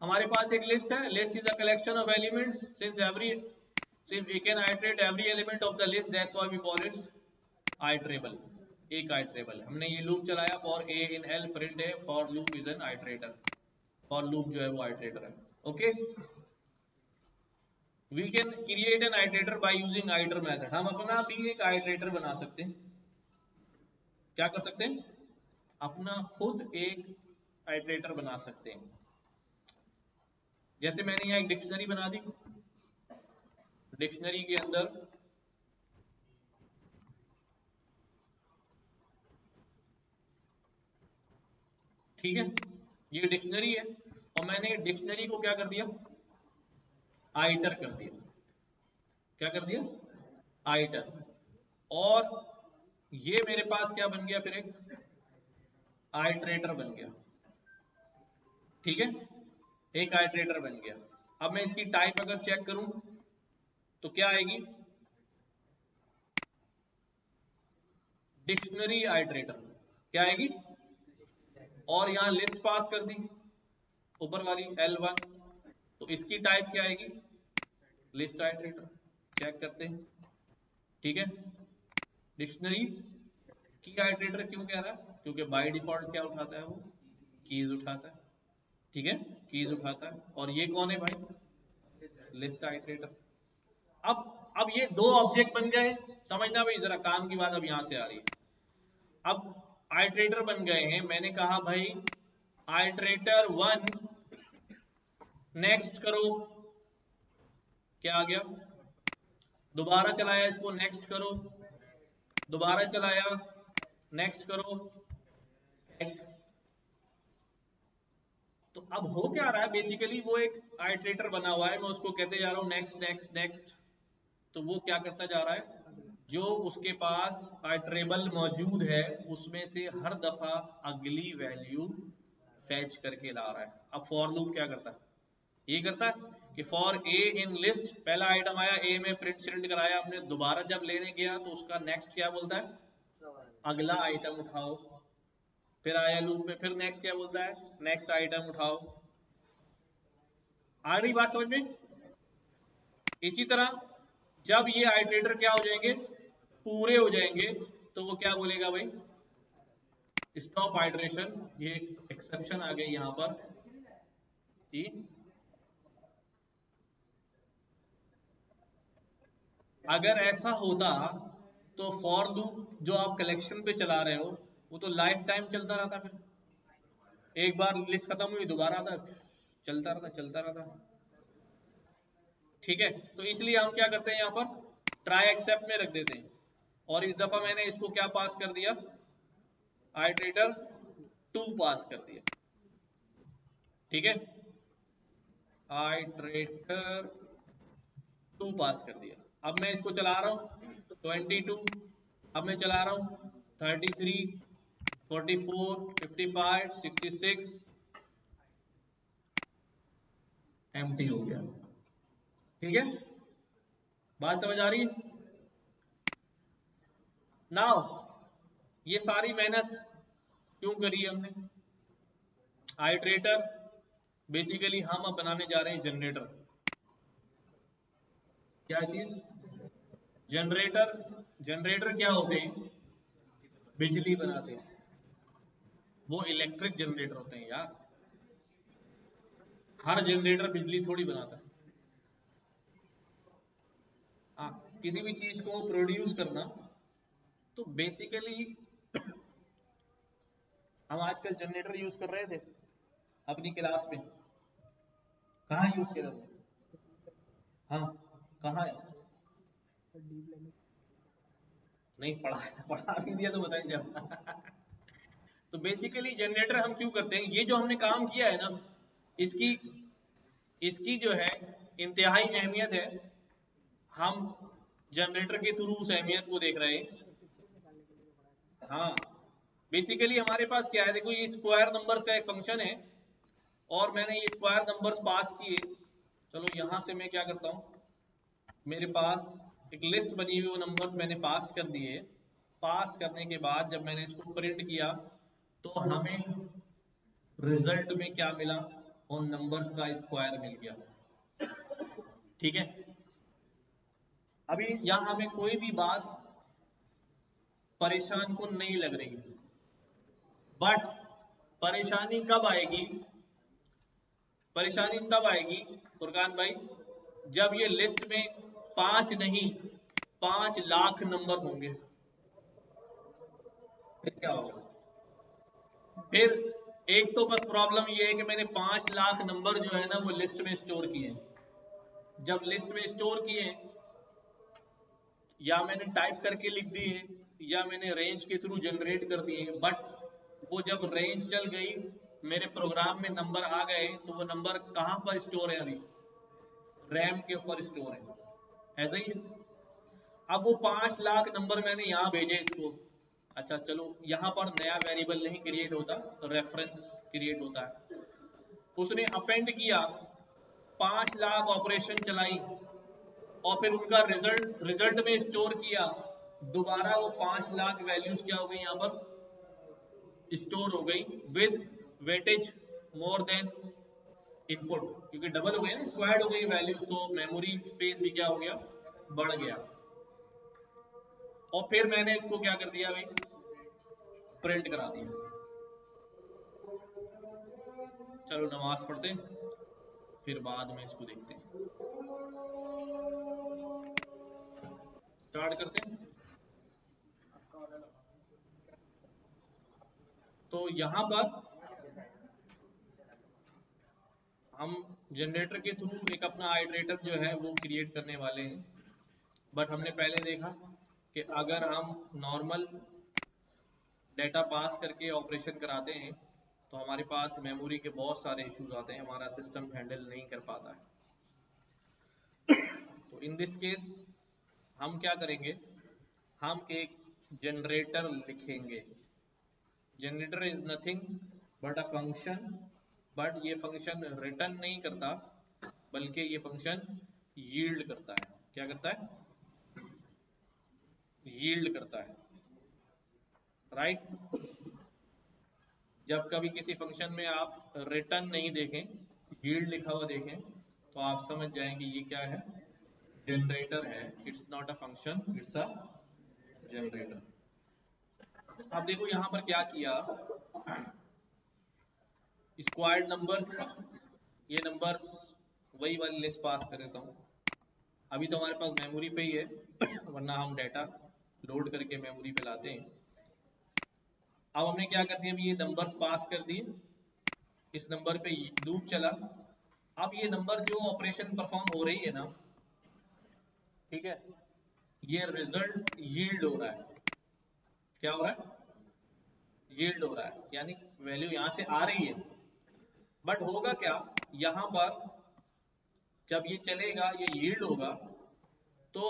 हमारे पास एक लिस्ट है, list is a collection of elements, since we can iterate every element of the list, that's why we call it iterable, एक iterable। हमने ये लूप चलाया for a in L print a, for loop is an iterator, for loop जो है वो iterator है। Okay, we can create an iterator by using iter method। हम अपना भी एक iterator बना सकते हैं। क्या कर सकते हैं? अपना खुद एक iterator बना सकते हैं। जैसे मैंने यहाँ एक डिक्शनरी बना दी, डिक्शनरी के अंदर ठीक है, ये डिक्शनरी है और मैंने डिक्शनरी को क्या कर दिया? आइटर कर दिया। क्या कर दिया? आइटर। और ये मेरे पास क्या बन गया? फिर एक आइट्रेटर बन गया। ठीक है, एक आइट्रेटर बन गया। अब मैं इसकी टाइप अगर चेक करूं तो क्या आएगी? Dictionary iterator. क्या आएगी? और यहां लिस्ट पास कर दी ऊपर वाली L1, तो इसकी टाइप क्या आएगी? List iterator. चेक करते हैं। ठीक है, डिक्शनरी की आइट्रेटर क्यों कह रहा है? क्योंकि बाय डिफॉल्ट क्या उठाता है? वो कीज उठाता है। ठीक है, कीज उठाता है। और ये कौन है भाई? List iterator. अब ये दो ऑब्जेक्ट बन गए, समझना भाई जरा, काम की बात अब यहां से आ रही है। अब आइट्रेटर बन गए हैं, मैंने कहा भाई आइट्रेटर 1 नेक्स्ट करो, क्या आ गया? दोबारा चलाया इसको, नेक्स्ट करो, दोबारा चलाया, नेक्स्ट करो। तो अब हो क्या रहा है? बेसिकली वो एक आइट्रेटर बना हुआ है, मैं उसको कहते जा रहा हूं नेक्स्ट नेक्स्ट नेक्स्ट। तो वो क्या करता जा रहा है? जो उसके पास आइट्रेबल मौजूद है उसमें से हर दफा अगली वैल्यू फैच करके ला रहा है। अब फॉर लूप क्या करता है? ये करता है कि फॉर ए इन लिस्ट, पहला आइटम आया, ए में प्रिंट कराया हमने, दोबारा जब लेने गया तो उसका नेक्स्ट क्या बोलता है? अगला आइटम उठाओ। फिर आया लूप में, फिर नेक्स्ट क्या बोलता है? नेक्स्ट आइटम उठाओ। आ रही बात समझ में? इसी तरह जब ये आइट्रेटर क्या हो जाएंगे? पूरे हो जाएंगे, तो वो क्या बोलेगा भाई? Stop iteration. ये एक्सेप्शन आ गई यहां पर कि अगर ऐसा होता तो फॉर लूप जो आप कलेक्शन पे चला रहे हो वो तो लाइफ टाइम चलता रहता। फिर एक बार लिस्ट खत्म हुई, दोबारा आता, चलता रहता चलता रहता। ठीक है, तो इसलिए हम क्या करते हैं यहाँ पर? ट्राई एक्सेप्ट में रख देते हैं। और इस दफा मैंने इसको क्या पास कर दिया? आइट्रेटर 2 पास कर दिया। ठीक है, आइट्रेटर 2 पास कर दिया। अब मैं इसको चला रहा हूं 22, अब मैं चला रहा हूं 33, 44, 55, 66, एम्प्टी हो गया। ठीक है, बात समझ आ रही है? नाउ ये सारी मेहनत क्यों करी हमने? आइट्रेटर बेसिकली हम अब बनाने जा रहे हैं जनरेटर। क्या चीज? जनरेटर। जनरेटर क्या होते हैं? बिजली बनाते हैं। वो इलेक्ट्रिक जनरेटर होते हैं यार। हर जनरेटर बिजली थोड़ी बनाता है। हाँ, किसी भी चीज को प्रोड्यूस करना, तो बेसिकली हम आजकल जनरेटर यूज कर रहे थे अपनी क्लास में। कहाँ यूज किया था? हाँ, कहाँ है? नहीं पढ़ा, पढ़ा भी दिया तो बताइए जब। तो बेसिकली जनरेटर हम क्यों करते हैं? ये जो हमने काम किया है ना, इसकी इसकी जो है इंतहाई अहमियत है। हम जनरेटर के थ्रू उस अहमियत को देख रहे हैं। हाँ, बेसिकली हमारे पास क्या है? देखो, ये स्क्वायर नंबर्स का एक फंक्शन है और मैंने ये स्क्वायर नंबर्स पास किए। चलो यहां से मैं क्या करता हूं, मेरे पास एक लिस्ट बनी हुई, वो नंबर्स मैंने पास कर दिए। पास करने के बाद जब मैंने इसको प्रिंट किया तो हमें रिजल्ट में क्या मिला, उन नंबर्स का स्क्वायर मिल गया। ठीक है, अभी यहां हमें कोई भी बात परेशान को नहीं लग रही, बट परेशानी कब आएगी, परेशानी तब आएगी फुरकान भाई जब ये लिस्ट में 5 नहीं 5 लाख नंबर होंगे, फिर क्या होगा। फिर एक तो बस प्रॉब्लम ये है कि मैंने 5 लाख नंबर जो है ना वो लिस्ट में स्टोर किए, जब लिस्ट में स्टोर किए या मैंने टाइप करके लिख दिए या मैंने रेंज के थ्रू जनरेट कर दिए, बट वो जब रेंज चल गई मेरे प्रोग्राम में नंबर आ गए तो वो नंबर कहां पर स्टोर है, अभी रैम के ऊपर स्टोर है, ऐसा ही है। अब वो 5 लाख नंबर मैंने यहां भेजे इसको, अच्छा चलो यहां पर नया वेरिएबल नहीं क्रिएट होता, रेफरेंस क्रिएट होता है, उसने अपेंड किया, 5 लाख ऑपरेशन चलाई और फिर उनका रिजल्ट में स्टोर किया, दोबारा वो 5 लाख वैल्यूज क्या हो गई यहां पर स्टोर हो गई with weightage more than input, क्योंकि डबल हो गई ना, स्क्वायर्ड हो गई वैल्यूज, तो मेमोरी स्पेस भी क्या हो गया, बढ़ गया। और फिर मैंने इसको क्या कर दिया भाई, प्रिंट करा दिया। चलो नमाज पढ़ते हैं फिर बाद में इसको देखते हैं, स्टार्ट करते हैं। तो यहां पर हम जनरेटर के थ्रू एक अपना आइटरेटर जो है वो क्रिएट करने वाले हैं, बट हमने पहले देखा कि अगर हम नॉर्मल डेटा पास करके ऑपरेशन कराते हैं तो हमारे पास मेमोरी के बहुत सारे इश्यूज आते हैं, हमारा सिस्टम हैंडल नहीं कर पाता है। तो इन दिस केस हम क्या करेंगे, हम एक जनरेटर लिखेंगे। Generator is nothing but a function, but ये फंक्शन रिटर्न नहीं करता बल्कि ये फंक्शन यील्ड करता है। क्या करता है, यील्ड करता है, राइट। जब कभी किसी फंक्शन में आप रिटर्न नहीं देखें, यील्ड लिखा हुआ देखें, तो आप समझ जाएंगे ये क्या है, जनरेटर है, it's not a function, it's a generator. अब देखो यहां पर क्या किया, स्क्वायर्ड नंबर्स, ये नंबर्स वही वाली लिस्ट पास कर देता हूं, अभी तो हमारे पास मेमोरी पे ही है वरना हम डाटा लोड करके मेमोरी पे लाते हैं। अब हमने क्या कर दिया, अभी ये नंबर्स पास कर दिए, इस नंबर पे लूप चला, अब ये नंबर जो ऑपरेशन परफॉर्म हो रही है ना, ठीक है, ये रिजल्ट यील्ड हो रहा है, क्या हो रहा है, यील्ड हो रहा है, यानी वैल्यू यहां से आ रही है, बट होगा क्या, यहां पर जब ये चलेगा ये यील्ड होगा तो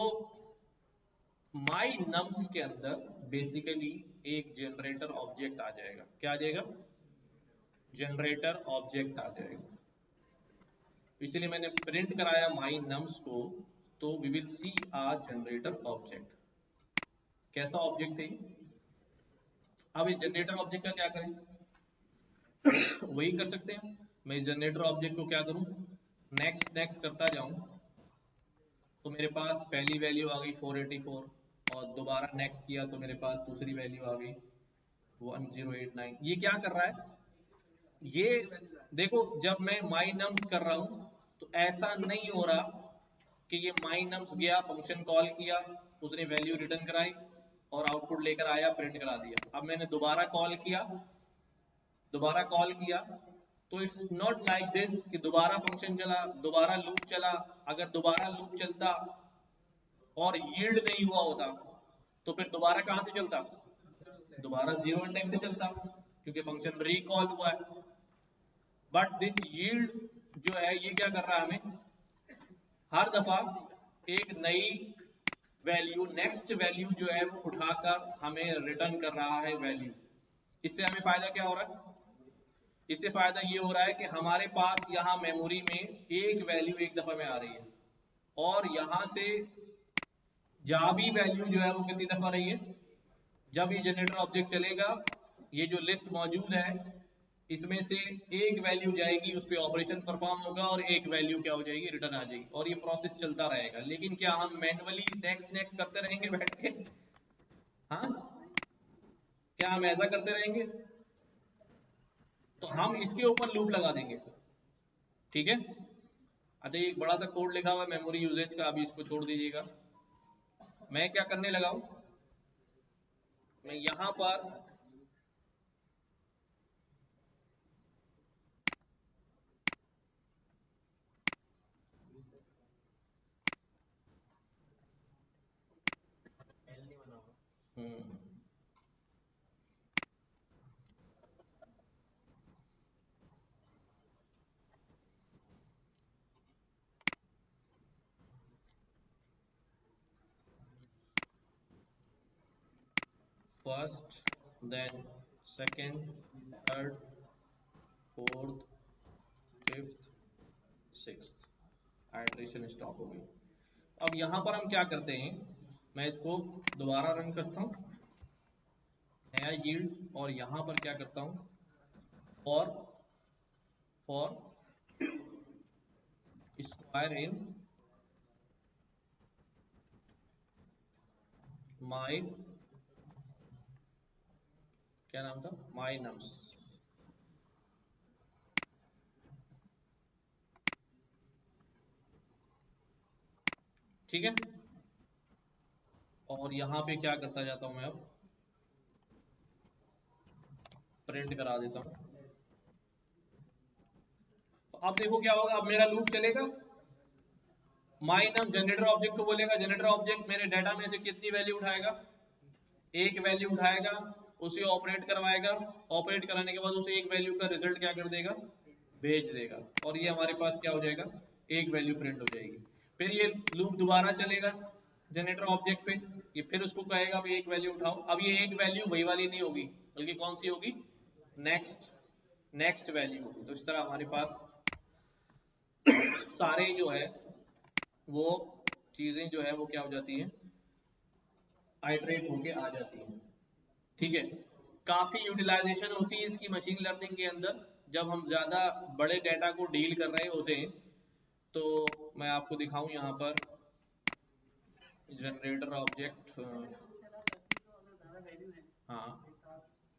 माई नम्स के अंदर बेसिकली एक जनरेटर ऑब्जेक्ट आ जाएगा। क्या आ जाएगा, जनरेटर ऑब्जेक्ट आ जाएगा, इसलिए मैंने प्रिंट कराया माई नम्स को, तो we will see a generator object. कैसा ऑब्जेक्ट है, अब इस जनरेटर ऑब्जेक्ट का क्या करें वही कर सकते हैं, मैं इस जनरेटर ऑब्जेक्ट को क्या करूं, नेक्स्ट नेक्स्ट करता जाऊं, तो मेरे पास पहली वैल्यू आ गई 484 और दोबारा नेक्स्ट किया तो मेरे पास दूसरी वैल्यू आ गई 1089। ये क्या कर रहा है, ये देखो जब मैं माई नम्स कर रहा हूं तो ऐसा नहीं हो रहा कि ये माई नम्स गया फंक्शन कॉल किया उसने वैल्यू रिटर्न कराई और आउटपुट लेकर आया प्रिंट करा दिया। अब मैंने दोबारा कॉल किया तो इट्स नॉट लाइक दिस कि दोबारा फंक्शन चला दोबारा लूप चला, अगर दोबारा लूप चलता और यील्ड नहीं हुआ होता तो फिर दोबारा कहां से चलता, दोबारा जीरो इंडेक्स से चलता क्योंकि फंक्शन रिकॉल हुआ है। बट दिस यील्ड जो है ये क्या कर रहा है, हमें हर दफा एक नई वैल्यू नेक्स्ट वैल्यू जो है वो उठाकर हमें रिटर्न कर रहा है वैल्यू। इससे हमें फायदा क्या हो रहा है, इससे फायदा ये हो रहा है कि हमारे पास यहाँ मेमोरी में एक वैल्यू एक दफा में आ रही है और यहां से जा भी वैल्यू जो है वो कितनी दफा रही है, जब ये जनरेटर ऑब्जेक्ट चलेगा, ये जो लिस्ट मौजूद है इसमें से एक वैल्यू जाएगी, उस पर ऑपरेशन परफॉर्म होगा और एक वैल्यू क्या हो जाएगी, रिटर्न आ जाएगी, और ये प्रोसेस चलता रहेगा। लेकिन क्या हम मैन्युअली नेक्स्ट नेक्स्ट करते रहेंगे बैठ के? हाँ, क्या हम ऐसा करते रहेंगे? तो हम इसके ऊपर लूप लगा देंगे। ठीक है। अच्छा, ये एक बड़ा सा कोड लिखा हुआ है मेमोरी यूजेज का, अभी इसको छोड़ दीजिएगा। मैं क्या करने लगा हूं, मैं यहां पर first, then second, third, fourth, fifth, sixth, iteration stop हो गई। अब यहां पर हम क्या करते हैं, मैं इसको दोबारा रन करता हूं, नया यील्ड, और यहां पर क्या करता हूं, फॉर फॉर स्क्वायर इन माई, क्या नाम था, माई नम्स। ठीक है। और यहाँ पे क्या करता जाता हूँ मैं, अब प्रिंट करा देता हूँ। तो अब देखो क्या होगा, अब मेरा लूप चलेगा। माई नम जनरेटर ऑब्जेक्ट को बोलेगा, जनरेटर ऑब्जेक्ट मेरे डाटा में से कितनी वैल्यू उठाएगा, एक वैल्यू उठाएगा, उसे ऑपरेट करवाएगा, ऑपरेट कराने के बाद उसे एक वैल्यू का रिजल्ट क्या कर देगा, भेज देगा, और ये हमारे पास क्या हो जाएगा, एक वैल्यू प्रिंट हो जाएगी। फिर ये लूप दोबारा चलेगा जनरेटर ऑब्जेक्ट पे, ये फिर उसको कहेगा भाई एक वैल्यू उठाओ। अब ये एक वैल्यू वही वाली नहीं होगी, बल्कि कौन सी होगी, नेक्स्ट, नेक्स्ट वैल्यू होगी। तो इस तरह हमारे पास सारे जो है वो चीजें जो है वो क्या हो जाती हैं, आइटरेट होके आ जाती हैं। ठीक है। काफी यूटिलाइजेशन होती है इसकी मशीन लर्निंग के अंदर, जब हम ज्यादा बड़े डाटा को डील कर रहे होते हैं। तो मैं आपको दिखाऊं यहाँ पर जनरेटर ऑब्जेक्ट, हाँ,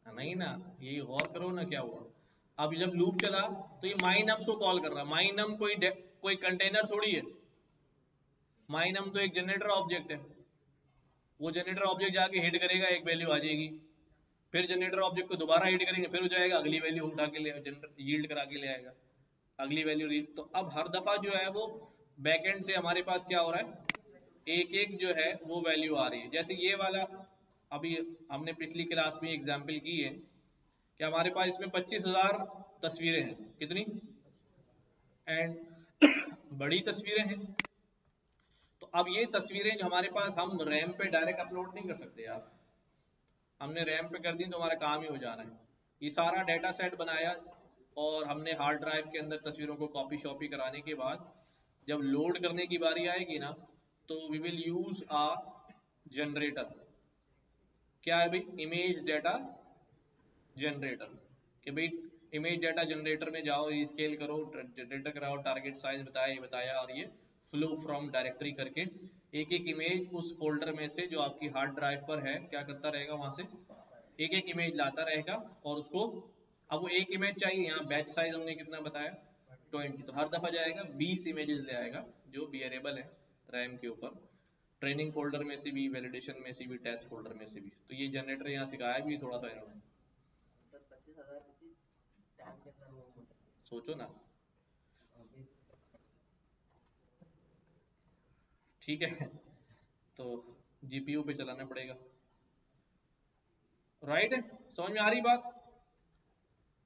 नहीं ना, यही गौर करो ना क्या हुआ। अब जब लूप चला तो ये माई नम्स को कॉल कर रहा है। माई नम कोई कंटेनर थोड़ी है, माई नम तो एक जनरेटर ऑब्जेक्ट है। वो जनरेटर ऑब्जेक्ट जाके हिट करेगा, एक वैल्यू आ जाएगी, फिर जनरेटर ऑब्जेक्ट को दोबारा हिट करेंगे, फिर हो जाएगा, अगली वैल्यू उठा के ले यील्ड करा के ले आएगा, अगली वैल्यू रीड। तो अब हर दफा जो है वो बैकएंड से हमारे पास क्या हो रहा है, एक एक जो है वो वैल्यू आ रही है। जैसे ये वाला अभी हमने पिछली क्लास में एग्जाम्पल की है कि हमारे पास इसमें 25,000 तस्वीरें हैं, कितनी, एंड बड़ी तस्वीरें हैं। तो अब ये तस्वीरें जो हमारे पास, हम रैम पे डायरेक्ट अपलोड नहीं कर सकते यार, हमने रैम पे कर दी तो हमारा काम ही हो जाना है। ये सारा डाटा सेट बनाया और हमने हार्ड ड्राइव के अंदर तस्वीरों को कॉपी शॉपी कराने के बाद जब लोड करने की बारी आएगी ना, तो we will use a generator. क्या है भाई, इमेज डाटा जनरेटर। कि भाई इमेज डाटा जनरेटर में जाओ, स्केल करो, जनरेटर कराओ, टारगेट साइज बताया, ये बताया, और ये फ्लो फ्रॉम डायरेक्टरी करके एक एक इमेज उस फोल्डर में से जो आपकी हार्ड ड्राइव पर है क्या करता रहेगा, वहां से एक एक इमेज लाता रहेगा और उसको, अब वो एक इमेज चाहिए, यहाँ बैच साइज हमने कितना बताया, 20, तो हर दफा जाएगा 20 इमेजेस ले आएगा जो बियरेबल है रैम के ऊपर, ट्रेनिंग फोल्डर में से भी, वैलिडेशन में से भी, टेस्ट फोल्डर में से भी। तो ये जनरेटर यहाँ सिखाया भी थोड़ा सा इन्होंने, सोचो ना। ठीक है। तो जीपीयू पे चलाना पड़ेगा, राइट है, समझ में आ रही बात।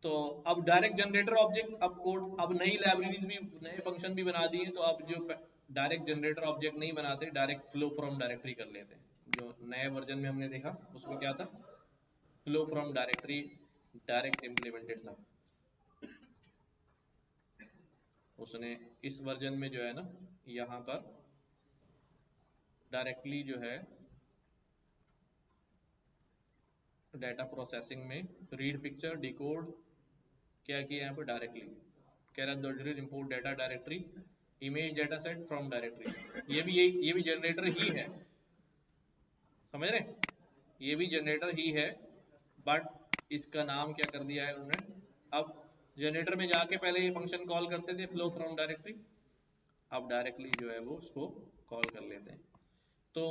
तो अब डायरेक्ट जनरेटर ऑब्जेक्ट, अब कोड, अब नई लाइब्रेरीज भी, नए फंक्शन भी बना दिए, तो अब जो डायरेक्ट जनरेटर ऑब्जेक्ट नहीं बनाते, डायरेक्ट फ्लो फ्रॉम डायरेक्टरी कर लेते हैं। जो नए वर्जन में हमने देखा उसमें क्या था, flow from directory direct implemented था। उसने इस वर्जन में जो है ना, यहाँ पर डायरेक्टली जो है डाटा प्रोसेसिंग में रीड पिक्चर डिकोड क्या किया यहाँ पे डायरेक्टली कह रहा है directory import data directory image data set from directory ये भी जनरेटर ही है, समझ रहे, ये भी जनरेटर ही है, बट इसका नाम क्या कर दिया है उन्होंने। अब जनरेटर में जाके पहले ये फंक्शन कॉल करते थे फ्लो फ्रॉम डायरेक्टरी, अब डायरेक्टली जो है वो उसको कॉल कर लेते हैं। तो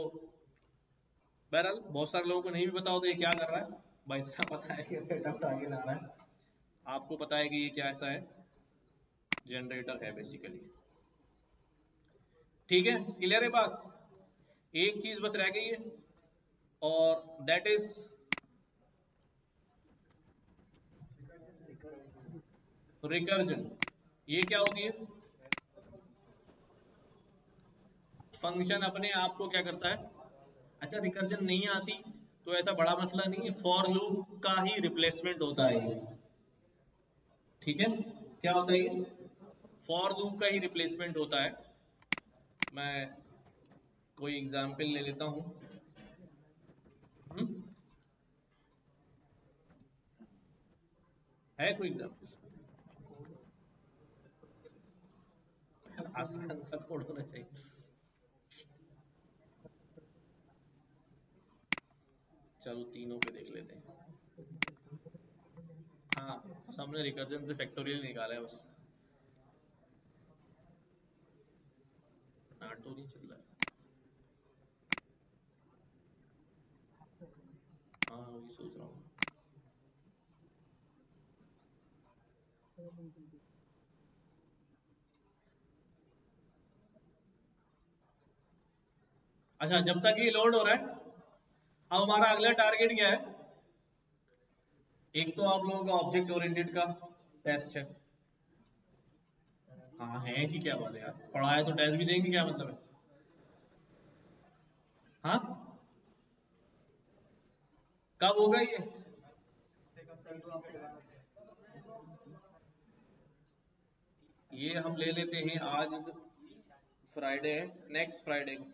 बहरहाल बहुत सारे लोगों को नहीं भी पता होता ये क्या कर रहा है, भाई इतना पता है कि डाटा उठा के ला रहा है, आपको पता है कि ये क्या ऐसा है, जनरेटर है बेसिकली। ठीक है, क्लियर है बात। एक चीज बस रह गई है और दैट इज रिकर्जन। ये क्या होती है, फंक्शन अपने आप को क्या करता है, अच्छा रिकर्जन नहीं आती तो ऐसा बड़ा मसला नहीं है, फॉर लूप का ही रिप्लेसमेंट होता है ये, ठीक है, क्या होता है ये, फॉर लूप का ही रिप्लेसमेंट होता है। मैं कोई एग्जाम्पल ले लेता हूं, है कोई एग्जाम्पल, आसान सा कोड होना चाहिए। चलो तीनों पे देख लेते हैं। हाँ, सबने रिकर्जन से फैक्टोरियल निकाला है बस, नाटो नहीं चल रहा है। हाँ वही सोच रहा हूँ। अच्छा, जब तक ये लोड हो रहा है, अब हमारा अगला टारगेट क्या है, एक तो आप लोगों का ऑब्जेक्ट ओरिएंटेड का टेस्ट है। हाँ है कि क्या बात है यार, पढ़ा है तो टेस्ट भी देंगे, क्या मतलब है। हाँ कब होगा ये हम ले लेते हैं, आज फ्राइडे है, नेक्स्ट फ्राइडे को।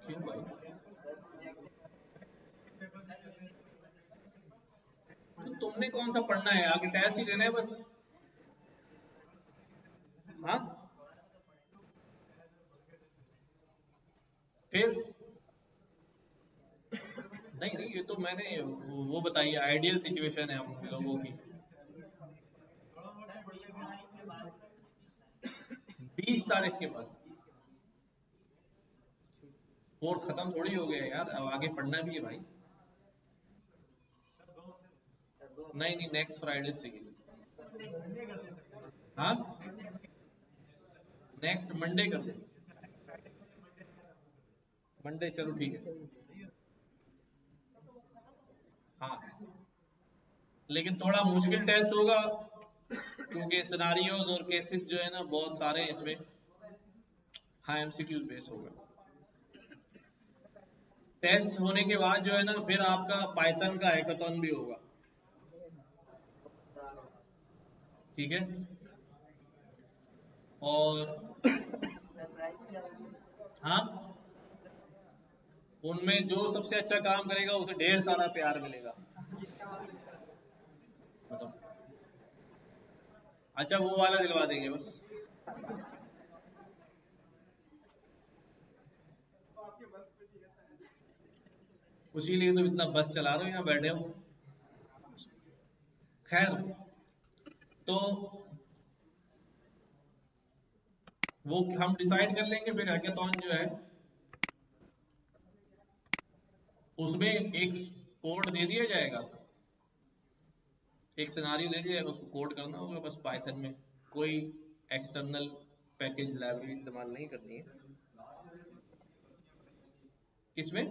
क्यों भाई, तो तुमने कौन सा पढ़ना है, आगे टेस्ट ही देना है बस। हाँ फिर नहीं नहीं, ये तो मैंने वो बताई आइडियल सिचुएशन है हम लोगों की। 20 तारीख के बाद कोर्स खत्म थोड़ी हो गया यार, अब आगे पढ़ना भी है भाई। नहीं नहीं, नेक्स्ट फ्राइडे से ही। हाँ नेक्स्ट मंडे कर दे, मंडे चलो ठीक है। हाँ लेकिन थोड़ा मुश्किल टेस्ट होगा, क्योंकि सिनारियोज और केसेस जो है ना बहुत सारे हैं इसमें। हाँ एमसीक्यू बेस होगा। टेस्ट होने के बाद जो है ना फिर आपका पाइथन का हैकाथन भी होगा, ठीक है। और हाँ, उनमें जो सबसे अच्छा काम करेगा उसे ढेर सारा प्यार मिलेगा। बताओ, अच्छा वो वाला दिलवा देंगे बस। उसी लिए तो इतना बस चला रहे हो, यहाँ बैठे हो। खैर, तो वो हम डिसाइड कर लेंगे, फिर हैकाथन जो है उसमें एक कोड दे दिया जाएगा, एक सिनारियो दे दिया जाएगा, उसको कोड करना होगा बस पाइथन में, कोई एक्सटर्नल पैकेज लाइब्रेरी इस्तेमाल नहीं करनी है। किसमें,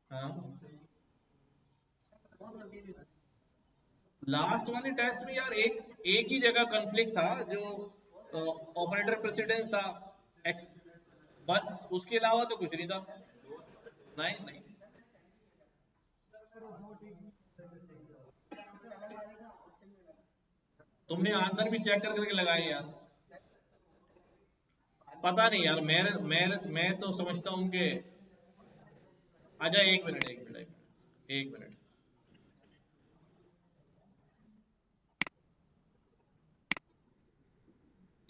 हाँ लास्ट वाले टेस्ट में यार एक एक ही जगह कॉन्फ्लिक्ट था, जो ऑपरेटर प्रेसिडेंस था, एक्स, बस उसके अलावा तो कुछ नहीं था। नहीं नहीं, तुमने आंसर भी चेक कर करके लगाए यार। पता नहीं यार, मैं तो समझता हूँ कि, अच्छा एक मिनट एक मिनट, एक मिनट,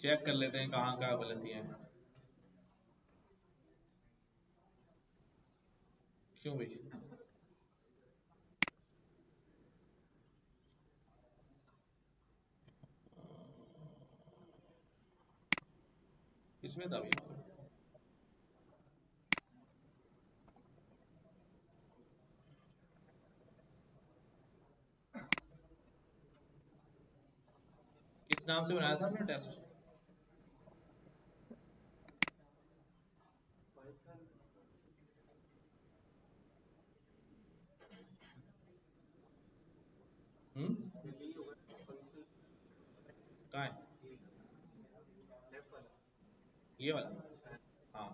चेक कर लेते हैं कहाँ कहाँ गलतियाँ हैं। क्यों भाई? किसमें था भैया? किस नाम से बनाया था आपने टेस्ट? हम्म, कहाँ है? ये वाला? हाँ।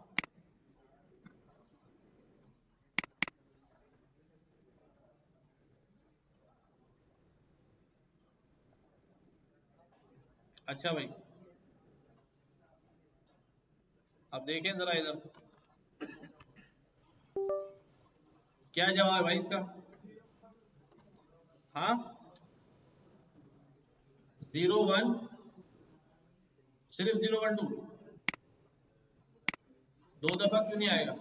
अच्छा भाई, अब देखें जरा इधर, क्या जवाब है भाई इसका? हाँ, 01, सिर्फ 012? दो दफा क्यों नहीं आएगा?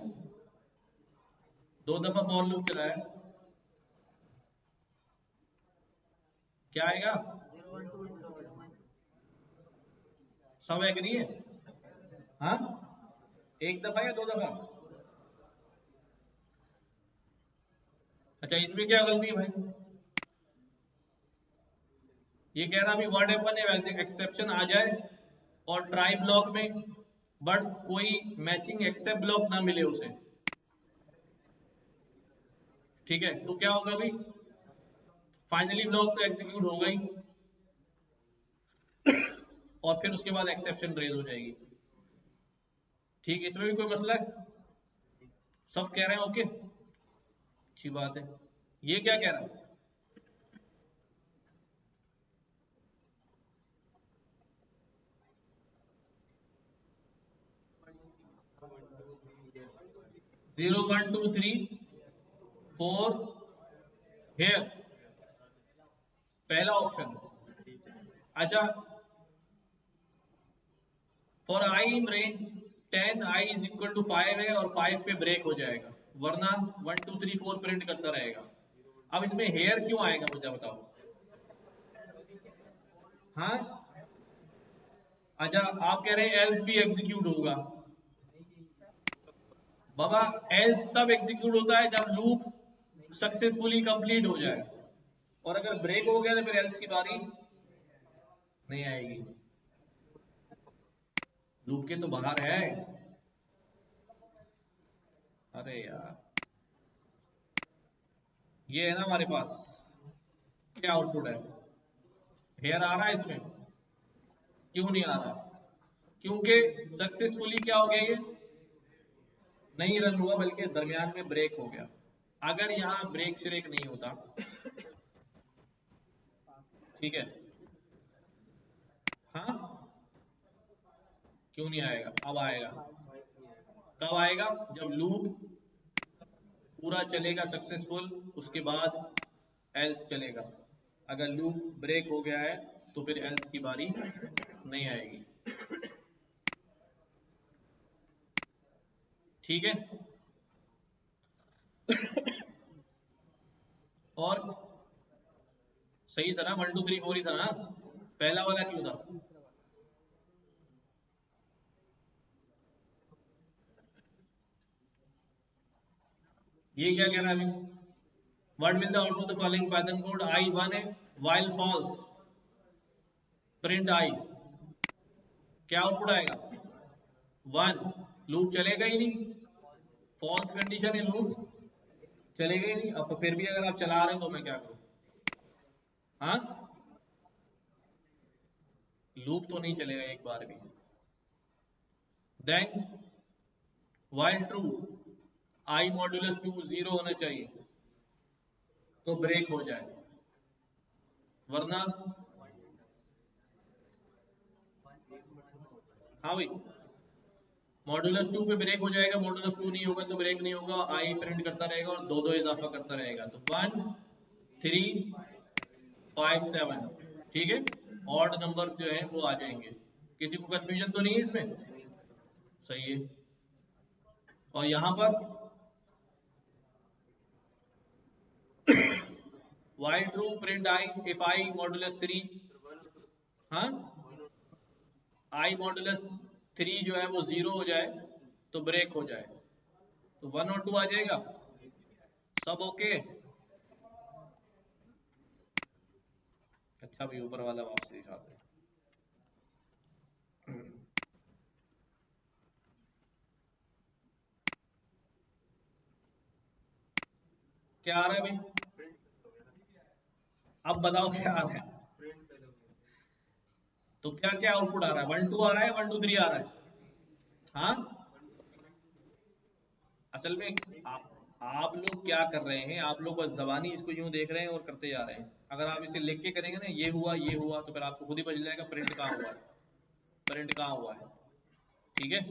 दो दफा फॉर लूप चलाया, क्या आएगा? सब एग्री है? हाँ, एक दफा या दो दफा? अच्छा, इसमें क्या गलती है भाई? ये कह रहा अभी व्हाट हैपन है, एक्सेप्शन आ जाए और ट्राई ब्लॉक में, बट कोई मैचिंग एक्सेप्ट ब्लॉक ना मिले उसे। ठीक है, तो क्या होगा भाई? फाइनली ब्लॉक तो एग्जीक्यूट होगा ही, और फिर उसके बाद एक्सेप्शन रेज हो जाएगी। ठीक है, इसमें भी कोई मसला है? सब कह रहे हैं ओके? अच्छी बात है। ये क्या कह रहा है? 0 1 2 3 4 हेयर, पहला ऑप्शन। अच्छा, for i in range 10 i is equal to 5 है और 5 पे ब्रेक हो जाएगा, वरना 1 2 3 4 प्रिंट करता रहेगा। अब इसमें हेयर क्यों आएगा मुझे बताओ? हाँ, अच्छा, आप कह रहे हैं एल्स भी एग्जीक्यूट होगा। बाबा, एल्स तब एग्जीक्यूट होता है जब लूप सक्सेसफुली कंप्लीट हो जाए, और अगर ब्रेक हो गया तो फिर एल्स की बारी नहीं आएगी। लूप के तो बाहर है। अरे यार, ये है ना हमारे पास, क्या आउटपुट है? हेयर आ रहा है इसमें? क्यों नहीं आ रहा? क्योंकि सक्सेसफुली क्या हो गया, ये नहीं रन हुआ, बल्कि दरमियान में ब्रेक हो गया। अगर यहाँ ब्रेक श्रेक नहीं होता, ठीक है, हाँ, क्यों नहीं आएगा? अब आएगा। कब आएगा? जब लूप पूरा चलेगा सक्सेसफुल, उसके बाद एल्स चलेगा। अगर लूप ब्रेक हो गया है तो फिर एल्स की बारी नहीं आएगी। ठीक है, और सही था ना? 1 2 3 4 ही था ना? पहला वाला क्यों था? ये क्या कह रहा है अभी? What will the output the following Python code? I 1 है, वाइल फॉल्स, प्रिंट आई, क्या आउटपुट आएगा? 1। लूप चलेगा ही नहीं, फॉल्स कंडीशन है, लूप चलेगा ही नहीं। अब तो फिर भी अगर आप चला रहे हो तो मैं क्या करूं? हाँ, लूप तो नहीं चलेगा एक बार भी। देन वाइल ट्रू, आई मॉड्यूलस 2 0 होना चाहिए, तो ब्रेक हो जाए, वरना। हाँ भाई, मॉडुलस 2 पे ब्रेक हो जाएगा, मॉडुलस 2 नहीं होगा तो ब्रेक नहीं होगा, आई प्रिंट करता रहेगा और दो दो इजाफा करता रहेगा, तो 1 3 5 7, ठीक है। ऑड नंबर जो है वो आ जाएंगे। किसी को कंफ्यूजन तो नहीं है इसमें? सही है। और यहाँ पर while true print i if i modulus 3, हाँ आई मॉडुलस 3 जो है वो 0 हो जाए तो ब्रेक हो जाए, तो 1 और 2 आ जाएगा। सब ओके? अच्छा भाई ऊपर वाला वापस दिखाते हैं। क्या आ रहा है भाई? अब बताओ क्या आ रहा है? तो क्या क्या आउटपुट आ रहा है? 1 2 आ रहा है, 1 2 3 आ रहा है? हाँ, असल में आप लोग क्या कर रहे हैं, आप लोग बस जबानी इसको यूं देख रहे हैं और करते जा रहे हैं। अगर आप इसे लिख के करेंगे ना, ये हुआ तो फिर आपको खुद ही पता चल जाएगा प्रिंट कहाँ हुआ है, प्रिंट कहाँ हुआ है। ठीक है,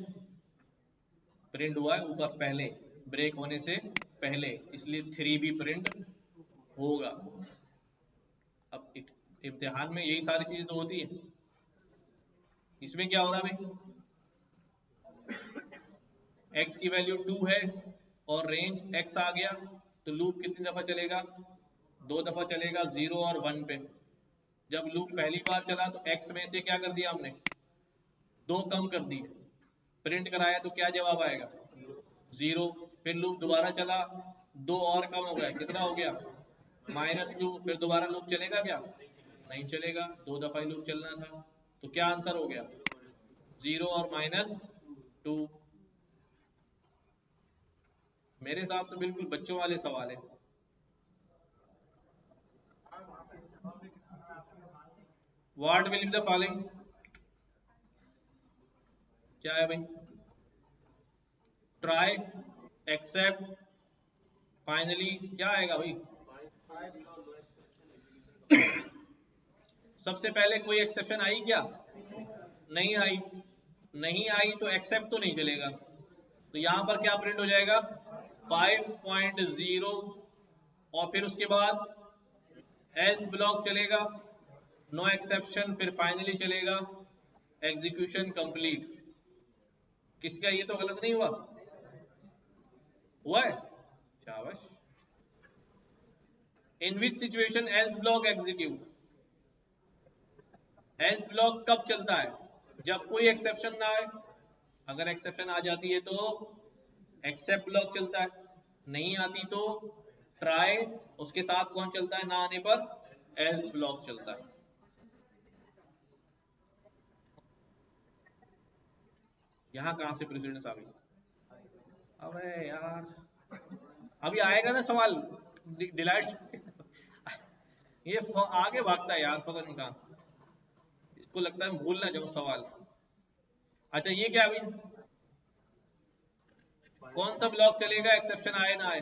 प्रिंट हुआ है ऊपर पहले, ब्रेक होने से पहले, इसलिए 3 भी प्रिंट होगा। अब इम्तिहान में यही सारी चीजें तो होती है। इसमें क्या हो रहा है भाई? x की वैल्यू 2 है और रेंज x आ गया, तो लूप कितनी दफा चलेगा? 2 दफा चलेगा, 0 और 1 पे। जब लूप पहली बार चला तो x में से क्या कर दिया हमने? 2 कम कर दिए, प्रिंट कराया तो क्या जवाब आएगा? 0। फिर लूप दोबारा चला, 2 और कम हो गया, कितना हो गया? -2। फिर दोबारा लूप चलेगा क्या? नहीं चलेगा, 2 दफा ही लूप चलना था, तो क्या आंसर हो गया? 0 और -2। मेरे हिसाब से बिल्कुल बच्चों वाले सवाल है। What will be the following? क्या है भाई? ट्राई, एक्सेप्ट, फाइनली, क्या आएगा भाई? सबसे पहले कोई एक्सेप्शन आई क्या? नहीं आई। नहीं आई तो एक्सेप्ट तो नहीं चलेगा, तो यहां पर क्या प्रिंट हो जाएगा? 5.0। और फिर उसके बाद एल्स ब्लॉक चलेगा, नो एक्सेप्शन, फिर फाइनली चलेगा, एग्जीक्यूशन कंप्लीट। किसका ये तो गलत नहीं हुआ? हुआ है, शाबाश। In which situation else block execute? Else block कब चलता है? जब कोई एक्सेप्शन ना आए। अगर एक्सेप्शन आ जाती है तो एक्सेप्ट ब्लॉक चलता है, नहीं आती तो ट्राई, उसके साथ कौन चलता है ना आने पर? एल्स ब्लॉक चलता है। यहां कहां से प्रेसिडेंस आ गई? अबे यार, अभी आएगा ना सवाल डिलाइट। ये आगे भागता है यार, पता नहीं कहां, इसको लगता है भूल ना जाऊं सवाल। अच्छा ये क्या अभी? कौन सा ब्लॉक चलेगा एक्सेप्शन आए ना आए?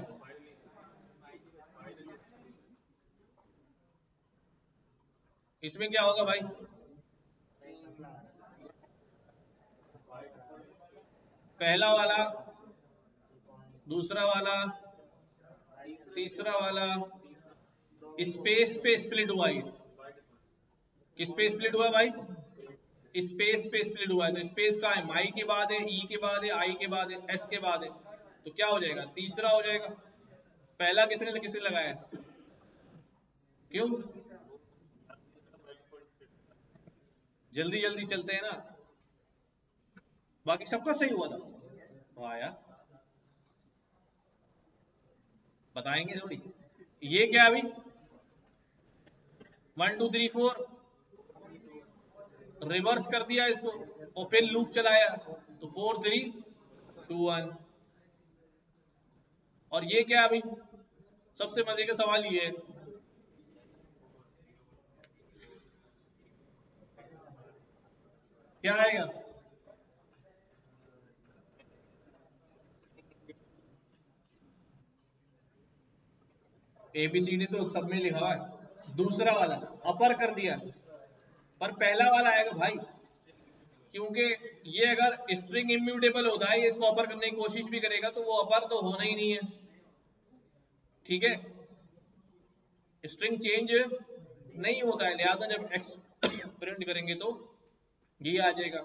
इसमें क्या होगा भाई? पहला वाला, दूसरा वाला, तीसरा वाला स्पेस पे स्प्लिट हुआ है। किस पे स्प्लिट हुआ भाई? स्पेस पे स्प्लिट हुआ है, तो स्पेस कहाँ है? माई के बाद है, ई के बाद है, आई के बाद है, एस के बाद है, तो क्या हो जाएगा? तीसरा हो जाएगा। पहला किसने किसने लगाया? क्यों? जल्दी जल्दी चलते हैं ना, बाकी सबका सही हुआ था। वाह यार, बताएंगे थोड़ी। ये क्या अभी? 1 2 3 4, रिवर्स कर दिया इसको और फिर लूप चलाया, तो 4 3 2 1। और ये क्या अभी? सबसे मजे का सवाल ये है, क्या आएगा? एबीसीडी तो सब में लिखा हुआ है, दूसरा वाला अपर कर दिया, पर पहला वाला आएगा भाई। क्योंकि ये अगर स्ट्रिंग इम्यूटेबल होता है, ये इसको अपर करने की कोशिश भी करेगा तो वो अपर तो होना ही नहीं है, ठीक है। स्ट्रिंग चेंज नहीं होता है, लिहाजा जब एक्स प्रिंट करेंगे तो ये आ जाएगा।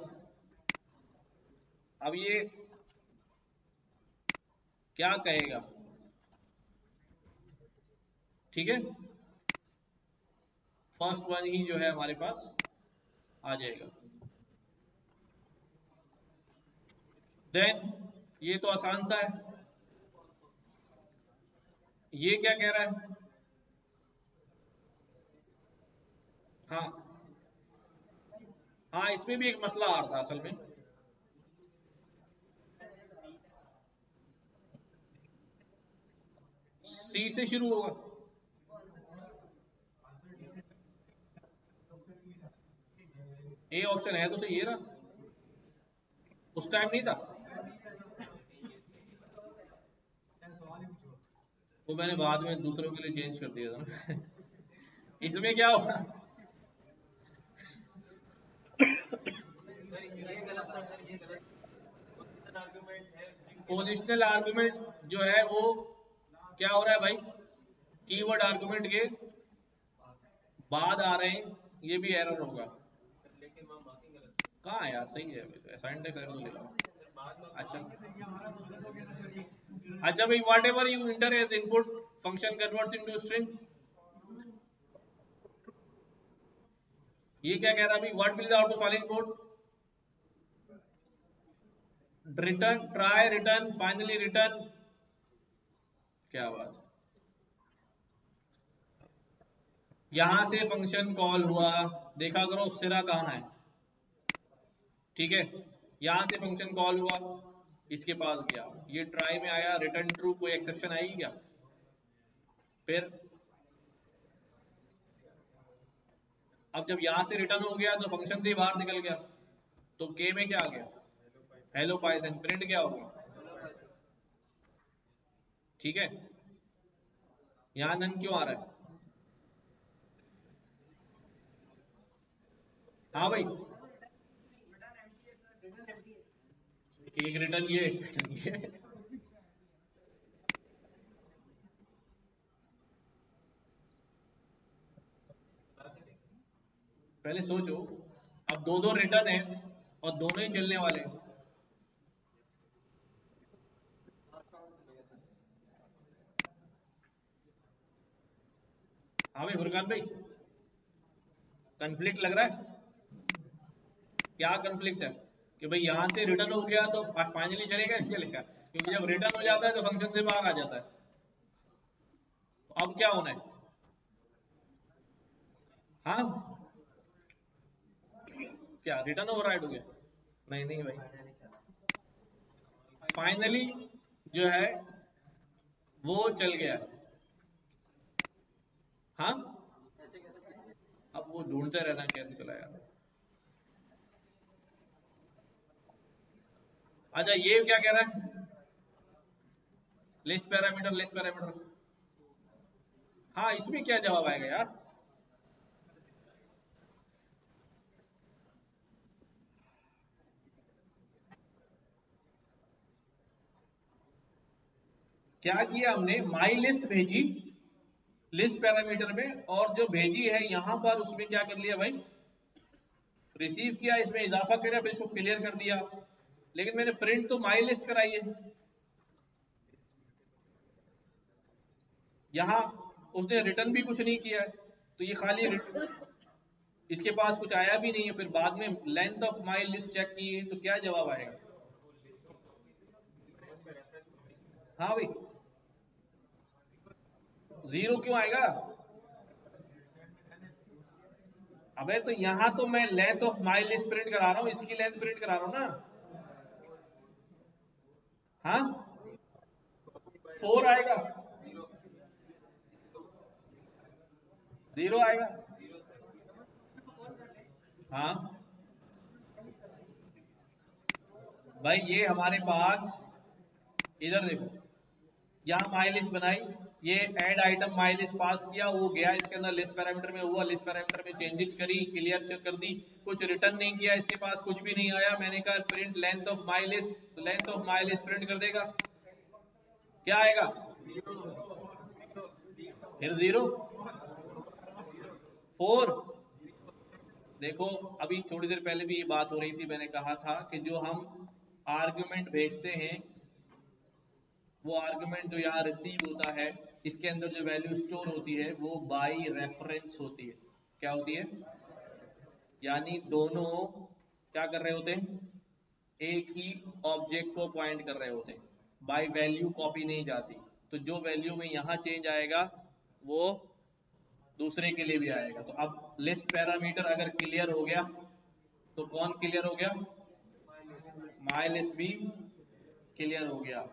अब ये क्या कहेगा, ठीक है, फर्स्ट वन ही जो है हमारे पास आ जाएगा। देन ये तो आसान सा है, ये क्या कह रहा है, हाँ हाँ, इसमें भी एक मसला आ रहा था असल में। सी से शुरू होगा, ए ऑप्शन है तो सही है ना, उस टाइम नहीं था, वो मैंने बाद में दूसरों के लिए चेंज कर दिया था ना। इसमें क्या होगा, पोजिशनल आर्गुमेंट जो है वो क्या हो रहा है भाई, कीवर्ड आर्गुमेंट के बाद आ रहे हैं, ये भी एरर होगा। कहाँ है यार, सही है, असाइंड कर दो लेगा। अच्छा अच्छा भाई, whatever you enter as input function converts into string. ये क्या कह रहा है भाई, what will the out of following code, return, try, return, finally return, क्या बात, यहां से फंक्शन कॉल हुआ, देखा करो सिरा कहाँ है, ठीक है, यहां से फंक्शन कॉल हुआ, इसके पास गया, ये ट्राई में आया, रिटर्न ट्रू, कोई एक्सेप्शन आएगी क्या, फिर अब जब यहां से रिटर्न हो गया तो फंक्शन से बाहर निकल गया, तो के में क्या आ गया, हेलो पाइथन, प्रिंट क्या होगा, ठीक है। यहां नन क्यों आ रहा है, हाँ भाई, एक रिटर्न ये, एक रिटर्न ये, पहले सोचो, अब दो दो रिटर्न है और दोनों ही चलने वाले हैं। हाँ भाई फुरकान भाई, कंफ्लिक्ट लग रहा है, क्या कंफ्लिक्ट है, कि भाई यहां से रिटर्न हो गया तो फाइनली चलेगा नहीं चलेगा, क्योंकि जब रिटर्न हो जाता है तो फंक्शन से बाहर आ जाता है, तो अब क्या होना है, हाँ, क्या रिटर्न ओवरराइड हो गया, नहीं नहीं भाई, फाइनली जो है वो चल गया, हाँ, अब वो ढूंढते रहना कैसे चलाएगा। अच्छा ये क्या कह रहा है, लिस्ट पैरामीटर, लिस्ट पैरामीटर, हाँ इसमें क्या जवाब आएगा यार, क्या किया हमने, माई लिस्ट भेजी लिस्ट पैरामीटर में, और जो भेजी है यहां पर उसमें क्या कर लिया भाई, रिसीव किया, इसमें इजाफा किया, फिर इसको क्लियर कर दिया, लेकिन मैंने प्रिंट तो माई लिस्ट कराई है, यहाँ उसने रिटर्न भी कुछ नहीं किया है, तो ये खाली इसके पास कुछ आया भी नहीं है, फिर बाद में length of my list check की है तो क्या जवाब आएगा, हाँ भाई, जीरो क्यों आएगा, अबे तो यहां तो मैं length of my list print करा रहा हूं, इसकी लेंथ प्रिंट करा रहा हूं ना, हाँ, 4 आएगा, जीरो आएगा, हाँ भाई, ये हमारे पास, इधर देखो, यहाँ माई लिस्ट बनाई, ये ऐड आइटम माई लिस्ट पास किया, वो गया इसके अंदर लिस्ट पैरामीटर में, हुआ लिस्ट पैरामीटर में चेंजेस करी, क्लियर कर दी, कुछ रिटर्न नहीं किया, इसके पास कुछ भी नहीं आया, मैंने कहा print length of my list, तो length of my list print कर देगा, क्या आएगा, फिर 0 4। देखो अभी थोड़ी देर पहले भी ये बात हो रही थी, मैंने कहा था कि जो हम आर्ग्यूमेंट भेजते हैं, वो आर्गुमेंट जो यहाँ रिसीव होता है, इसके अंदर जो वैल्यू स्टोर होती है वो बाई रेफरेंस होती है। क्या होती है? यानी दोनों क्या कर रहे होते हैं, एक ही ऑब्जेक्ट को पॉइंट कर रहे होते हैं, बाई वैल्यू कॉपी नहीं जाती। तो जो वैल्यू में यहाँ चेंज आएगा वो दूसरे के लिए भी आएगा। तो अब लिस्ट पैरामीटर अगर क्लियर हो गया तो कौन क्लियर हो गया, माई लिस्ट भी क्लियर हो गया।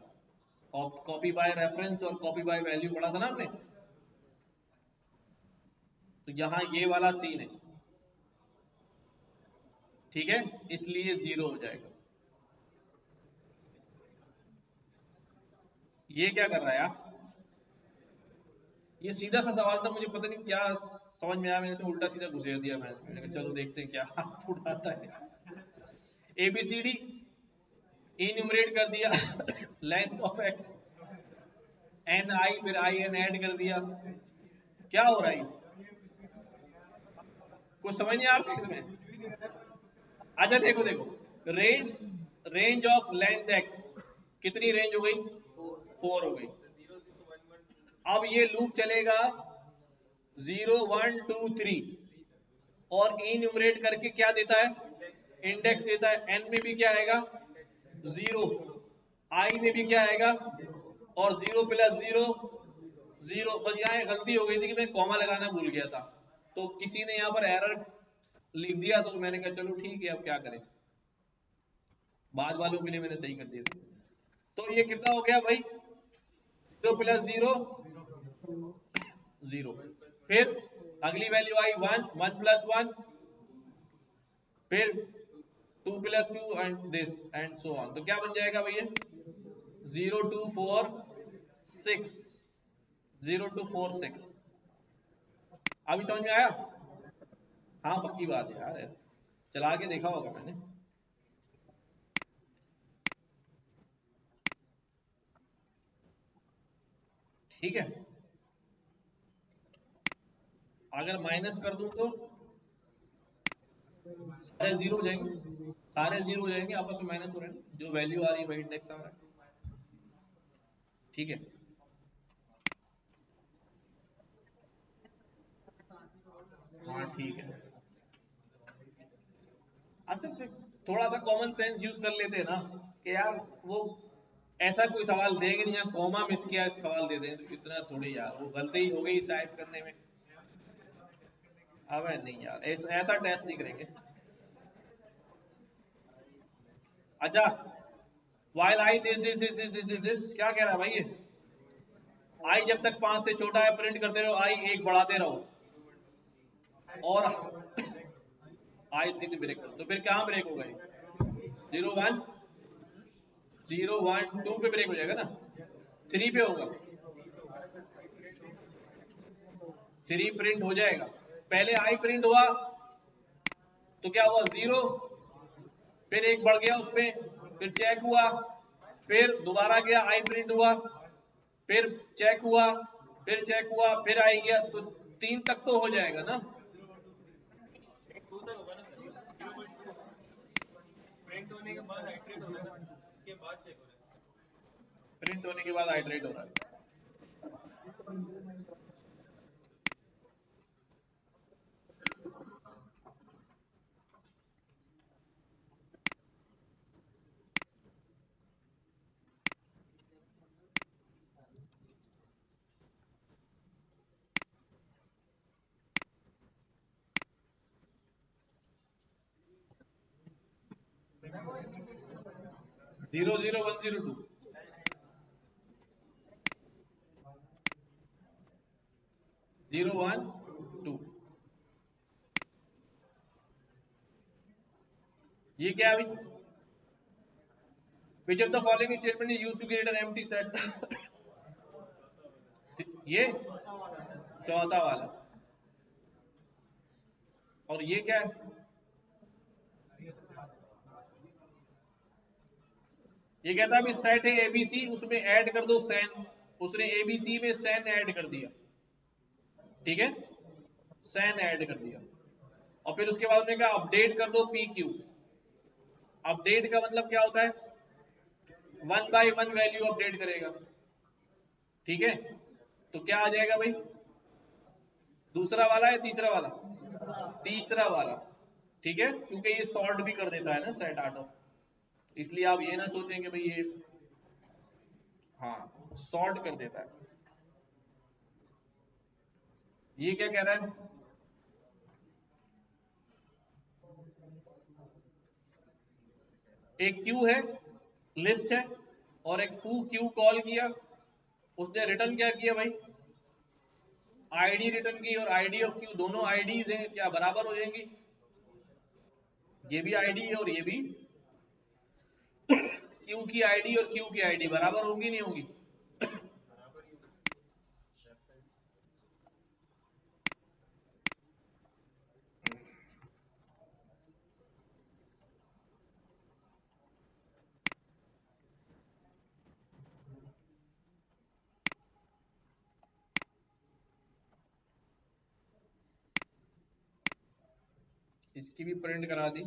और कॉपी बाय रेफरेंस और कॉपी बाय वैल्यू पढ़ा था ना हमने, तो यहां ये वाला सीन है, ठीक है, इसलिए 0 हो जाएगा। ये क्या कर रहा है यार, ये सीधा सा सवाल था, मुझे पता नहीं क्या समझ में आया, मैंने इसे उल्टा सीधा घुसेड़ दिया, मैंने कहा चलो देखते हैं क्या उठाता है। एबीसीडी इन्यूमरेट कर दिया लेंथ ऑफ एक्स, एन आई, फिर आई एन ऐड कर दिया, क्या हो रहा है, कुछ समझ नहीं आ रहा इसमें। अच्छा देखो देखो, range range of length x कितनी रेंज हो गई, 4 हो गई। अब ये लूप चलेगा 0 1 2 3 और इन्यूमरेट करके क्या देता है, इंडेक्स देता है। एन में भी क्या आएगा 0, आई में भी क्या आएगा, और 0 प्लस 0 0। बस यहाँ गलती हो गई थी कि मैं कॉमा लगाना भूल गया था, तो किसी ने यहाँ पर एरर लिख दिया, तो मैंने कहा चलो ठीक है अब क्या करें, बाद वालों के लिए मैंने सही कर दिया। तो ये कितना हो गया भाई, 0 प्लस 0 0, फिर अगली वैल्यू आई 1, 1 प्लस 1, फिर 2 plus 2 and this and so on. तो क्या बन जाएगा भैया, 0 2 4 6, 0 2 4 6। अभी समझ में आया? हाँ पक्की बात है यार, ऐसे चला के देखा होगा मैंने। ठीक है, अगर माइनस कर दूं तो सारे 0 हो जाएंगे, सारे 0 हो जाएंगे, आपस में माइनस हो रहे हैं, जो वैल्यू आ रही है वही इंडेक्स आ रहा है। ठीक है, हाँ ठीक है। असल में थोड़ा सा कॉमन सेंस यूज कर लेते हैं ना, कि यार वो ऐसा कोई सवाल देंगे नहीं, यहाँ कॉमा मिस किया सवाल दे दें, तो इतना थोड़ी यार, वो गलती हो गई टाइप करने में। अब नहीं यार, ऐसा टेस्ट नहीं करेंगे। अच्छा, while I this क्या कह रहा है भाई ये, आई जब तक 5 से छोटा है प्रिंट करते रहो, आई 1 बढ़ाते रहो, और आई 3 ब्रेक करो, तो फिर कहाँ ब्रेक होगा ये, 0 1 0 1 2 पे ब्रेक हो जाएगा ना, 3 पे होगा, 3 प्रिंट हो जाएगा। पहले आई प्रिंट हुआ तो क्या हुआ 0, फिर 1 बढ़ गया उसमें, फिर चेक हुआ, फिर दोबारा गया आई प्रिंट हुआ, फिर चेक हुआ, फिर चेक हुआ, फिर आई गया, तो 3 तक तो हो जाएगा ना। प्रिंट होने के बाद हाइड्रेट हो रहा है, उसके बाद चेक हो रहा है, प्रिंट होने के बाद हाइड्रेट हो रहा है। 0 0 1 0 2, 0 1 2, ये क्या अभी, which of the following statement is used to create an empty set? ये चौथा वाला, और ये क्या है? ये कहता है अभी सेट है एबीसी, उसमें ऐड कर दो सैन। उसने एबीसी में सैन ऐड कर दिया, ठीक है, सैन ऐड कर दिया। और फिर उसके बाद उसने कहा अपडेट कर दो पी क्यू। अपडेट का मतलब क्या होता है? 1/1 वैल्यू अपडेट करेगा, ठीक है। तो क्या आ जाएगा भाई? दूसरा वाला या तीसरा वाला? तीसरा वाला, ठीक है, क्योंकि ये सॉर्ट भी कर देता है ना सेट ऑटो, इसलिए आप ये ना सोचें कि भाई ये, हाँ, सॉर्ट कर देता है। ये क्या कह रहा है? एक क्यू है, लिस्ट है, और एक फू क्यू कॉल किया। उसने रिटर्न क्या किया भाई? आईडी रिटर्न की, और आईडी ऑफ क्यू, दोनों आईडीज हैं, क्या बराबर हो जाएंगी? ये भी आईडी है और ये भी, क्यू की आईडी और क्यू की आईडी बराबर होंगी नहीं होंगी? इसकी भी प्रिंट करा दी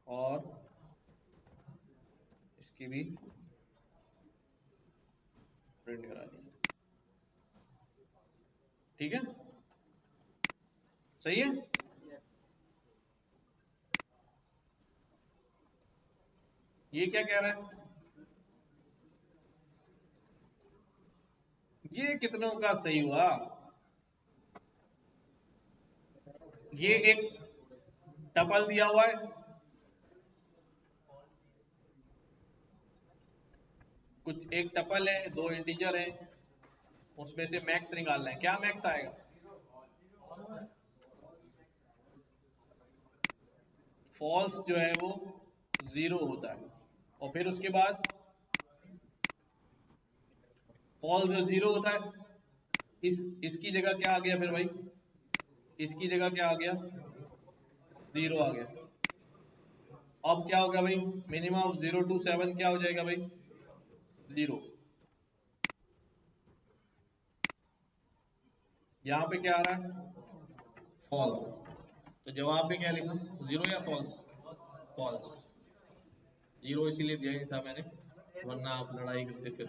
और इसकी भी प्रिंट करा दी, ठीक है, सही है। ये क्या कह रहा है? ये कितनों का सही हुआ? ये एक टपल दिया हुआ है, कुछ एक टपल है, दो इंटीजर है, उसमें से मैक्स निकालना है। क्या मैक्स आएगा? फॉल्स जो है वो 0 होता है, और फिर उसके बाद फॉल्स जो 0 होता है, इसकी जगह क्या आ गया फिर भाई? इसकी जगह क्या आ गया? 0 आ गया। अब क्या होगा भाई? मिनिमम ऑफ 0 to 7 क्या हो जाएगा भाई? 0। यहाँ पे क्या आ रहा है? फॉल्स। तो जवाब में क्या लिखा? 0 या फॉल्स? फॉल्स। 0 इसीलिए दिया ही था मैंने, वरना आप लड़ाई करते फिर।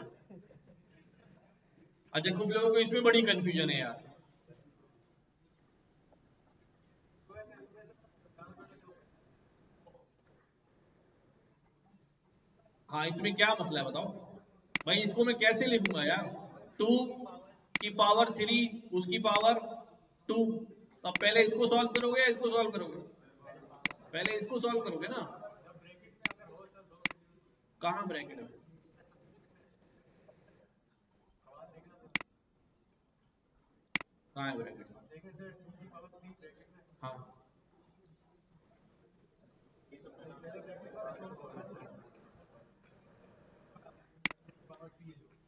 अच्छा, कुछ लोगों को इसमें बड़ी कंफ्यूजन है यार। हाँ, इसमें क्या मसला है बताओ भाई? इसको मैं कैसे लिखूंगा यार? 2 की पावर 3, उसकी पावर 2। तो अब पहले इसको सॉल्व करोगे या इसको सॉल्व करोगे? पहले इसको सॉल्व करोगे ना। कहाँ ब्रैकेट है? कहाँ है ब्रैकेट? हाँ,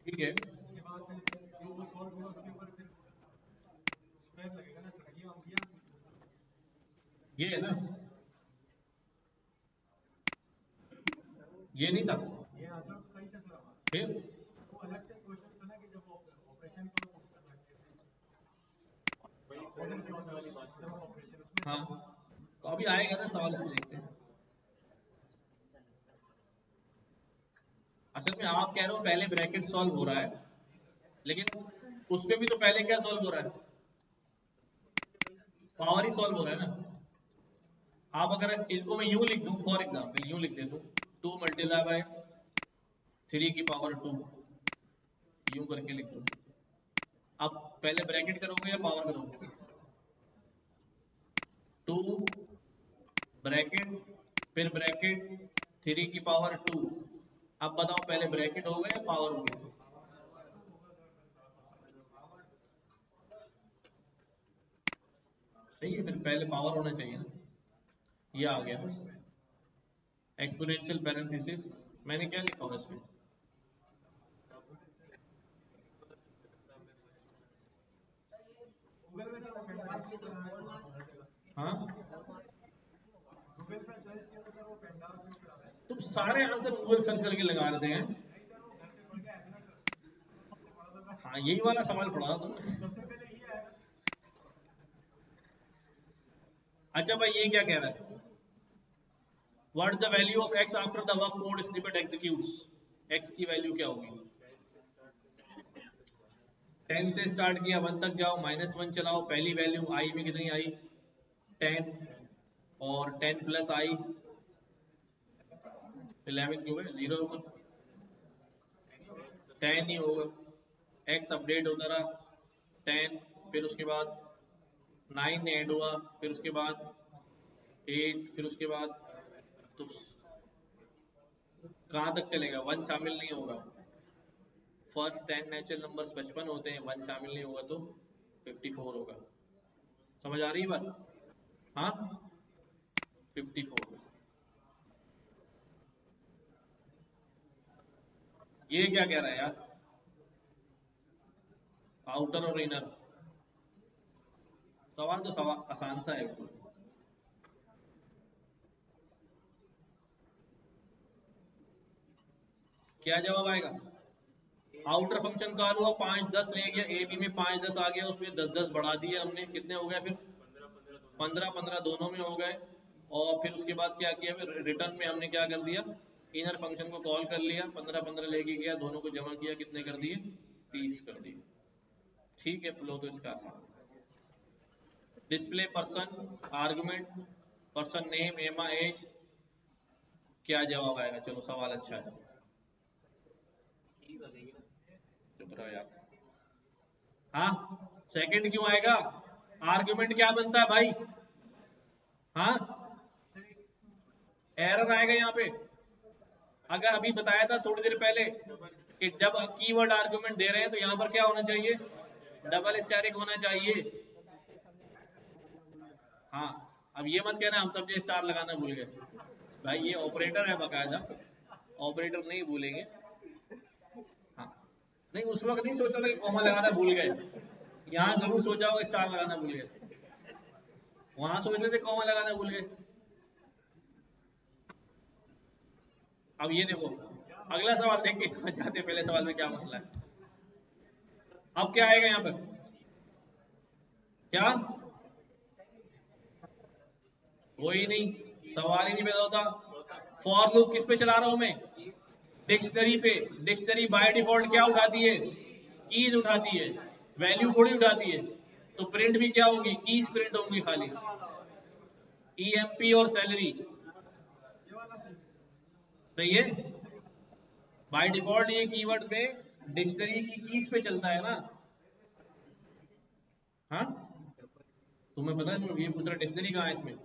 ठीक है, ये है ना, ये नहीं था फिर। हाँ, तो अभी आएगा ना सवाल, इसमें देखते हैं। असल में आप कह रहे हो पहले ब्रैकेट सॉल्व हो रहा है, लेकिन उसमें भी तो पहले क्या सॉल्व हो रहा है? पावर ही सॉल्व हो रहा है ना। आप अगर इसको मैं यूं लिख दूं, फॉर एग्जाम्पल यूं लिख देता हूं, 2 × 3 की पावर 2, यूं करके लिख दूं। आप पहले ब्रैकेट करोगे या पावर करोगे? 2 ब्रैकेट, फिर ब्रैकेट, 3 की पावर 2। अब बताओ पहले ब्रैकेट होगा या पावर होगी? सही है, फिर पहले पावर होना चाहिए ना। ये आ गया बस, एक्सपोनेंशियल पैरेंथेसिस। मैंने क्या लिखा होगा इसमें? हाँ तुम सारे आंसर गूगल सर्च करके लगा रहे हैं। हाँ यही वाला सवाल पढ़ा तुमने। अच्छा भाई ये क्या कह रहा है, what the value of x after the work code snippet executes, x की वैल्यू क्या होगी। 10 से स्टार्ट किया 1 तक जाओ, -1 चलाओ, पहली वैल्यू i में कितनी आई 10, और 10 प्लस i 11 क्यों है 0 होगा, 10 ही होगा। x अपडेट होता रहा 10, फिर उसके बाद 9 ऐड हुआ, फिर उसके बाद 8, फिर उसके बाद, तो कहाँ तक चलेगा, 1 शामिल नहीं होगा। फर्स्ट 10 नेचुरल नंबर्स 55 होते हैं, 1 शामिल नहीं होगा तो 54 होगा। समझ आ रही है बात। हाँ 54। ये क्या कह रहा है यार, आउटर और इनर, सवाल तो सवाल आसान सा है बिल्कुल। क्या जवाब आएगा, आउटर फंक्शन कॉल हुआ 5 10 ले गया, ए बी में 5 10 आ गया, उसमें 10 10 बढ़ा दिए हमने, कितने हो गए फिर 15 15 दोनों में हो गए। और फिर उसके बाद क्या किया, फिर रिटर्न में हमने क्या कर दिया, इनर फंक्शन को कॉल कर लिया, 15 15 लेके गया, दोनों को जमा किया, कितने कर दिए 30 कर दिए। ठीक है फ्लो तो इसका आसान। Display person argument person name एमा एज, क्या जवाब आएगा, चलो सवाल अच्छा है। चुप रहो यार। हाँ सेकंड क्यों आएगा, आर्गुमेंट क्या बनता है भाई। हाँ एरर आएगा यहाँ पे। अगर अभी बताया था थोड़ी देर पहले कि जब कीवर्ड आर्गुमेंट दे रहे हैं तो यहाँ पर क्या होना चाहिए, डबल स्टैटिक होना चाहिए। हाँ अब ये मत कहना हम सब्जेक्ट स्टार लगाना भूल गए, भाई ये ऑपरेटर है बकायदा, ऑपरेटर नहीं भूलेंगे। हाँ नहीं उस वक्त नहीं सोचा था कि कॉमा लगाना भूल गए, यहाँ जरूर सोचा होगा स्टार लगाना भूल गए, वहां सोच रहे थे कॉमा लगाना भूल गए। अब ये देखो अगला सवाल देख के समझ जाते पहले सवाल में क्या मसला है। अब क्या आएगा यहाँ पर, क्या कोई नहीं, सवाल ही नहीं पैदा होता। फॉर लूप किस पे चला रहा हूं मैं, डिक्शनरी पे। डिक्शनरी बाय डिफॉल्ट क्या उठाती है, कीज उठाती है, वैल्यू थोड़ी उठाती है। तो प्रिंट भी क्या होंगी, कीज प्रिंट होंगी खाली, ईएमपी और सैलरी। सही है, बाय डिफॉल्ट ये कीवर्ड में डिक्शनरी की कीज पे चलता है ना। हाँ तुम्हें पता है ये पूछ रहा डिक्शनरी कहाँ है इसमें।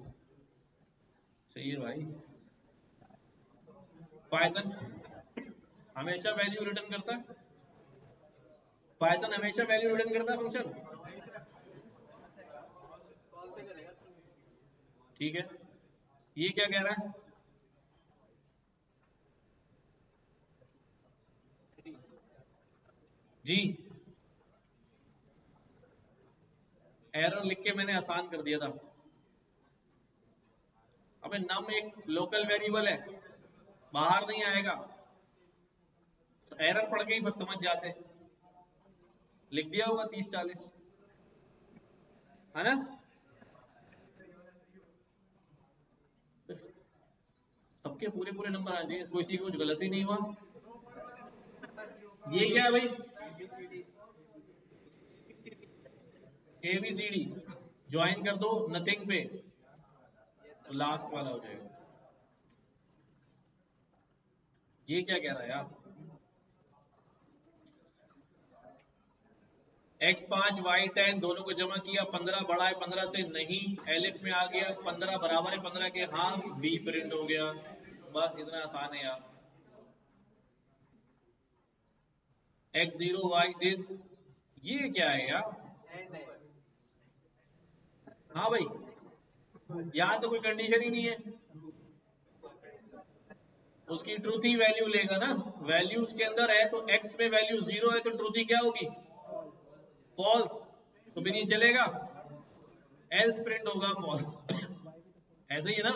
सही है भाई। पाइथन हमेशा वैल्यू रिटर्न करता है, पाइथन हमेशा वैल्यू रिटर्न करता है फंक्शन। ठीक है ये क्या कह रहा है, जी एरर लिख के मैंने आसान कर दिया था। अबे नम एक लोकल वेरिएबल है, बाहर नहीं आएगा, तो एरर पढ़ के ही बस समझ जाते, लिख दिया होगा 30 40, है ना। सबके पूरे पूरे नंबर आ जाएंगे, कोई सी कुछ गलती नहीं हुआ। ये क्या है भाई, ABCD ज्वाइन कर दो नथिंग पे, तो लास्ट वाला हो जाएगा। ये क्या कह रहा है यार, x5 y10 दोनों को जमा किया, 15 बड़ा है 15 से, नहीं एलिफ में आ गया, 15 बराबर है 15 के, हाँ b प्रिंट हो गया। बस इतना आसान है यार। x0 y this, ये क्या है यार। हाँ भाई यहाँ तो कोई कंडीशन ही नहीं है, उसकी ट्रूथ ही वैल्यू लेगा ना, वैल्यू उसके अंदर है, तो x में वैल्यू 0 है तो ट्रूथ ही क्या होगी, फॉल्स, तो फिर ये चलेगा। एल्स प्रिंट होगा फॉल्स। ऐसे ही है ना?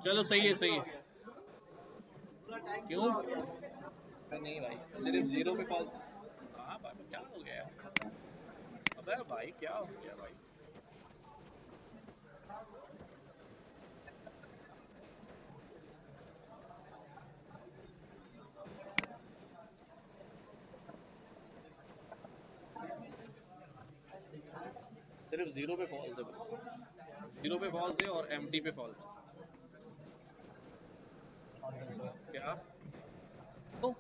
चलो सही है, सही है। क्यों? अरे नहीं भाई, सिर्फ जीरो पे कॉल। हाँ भाई, क्या हो गया यार? अबे भाई क्या हो गया भाई? सिर्फ जीरो पे फॉल्स है बस। जीरो पे फॉल्स है और एम्प्टी पे फॉल्स। क्या? तो